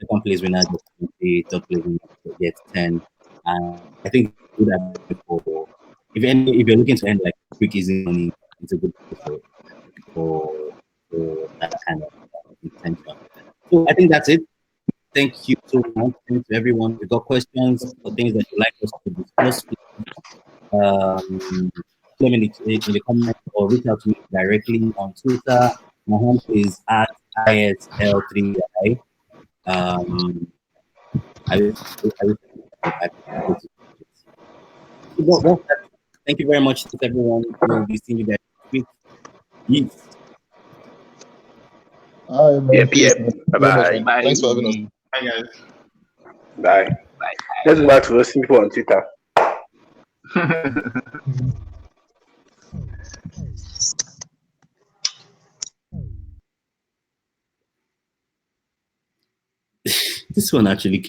B: Second place winner gets 20. Third place winner gets 10. And I think do that for if you're looking to earn like quick easy money, it's a good place for that kind of intention. So I think that's it. Thank you so much. Thanks to everyone. If you got questions or things that you'd like us to discuss, let me in the comments or reach out to me directly on Twitter. My handle is at ISL3I. Thank you very much to everyone. We'll be seeing you guys next week. Peace.
A: Yep. Bye-bye.
C: Thanks for having us.
H: Bye, guys.
A: Bye. Let's go back to roasting people on Twitter.
B: This one actually came.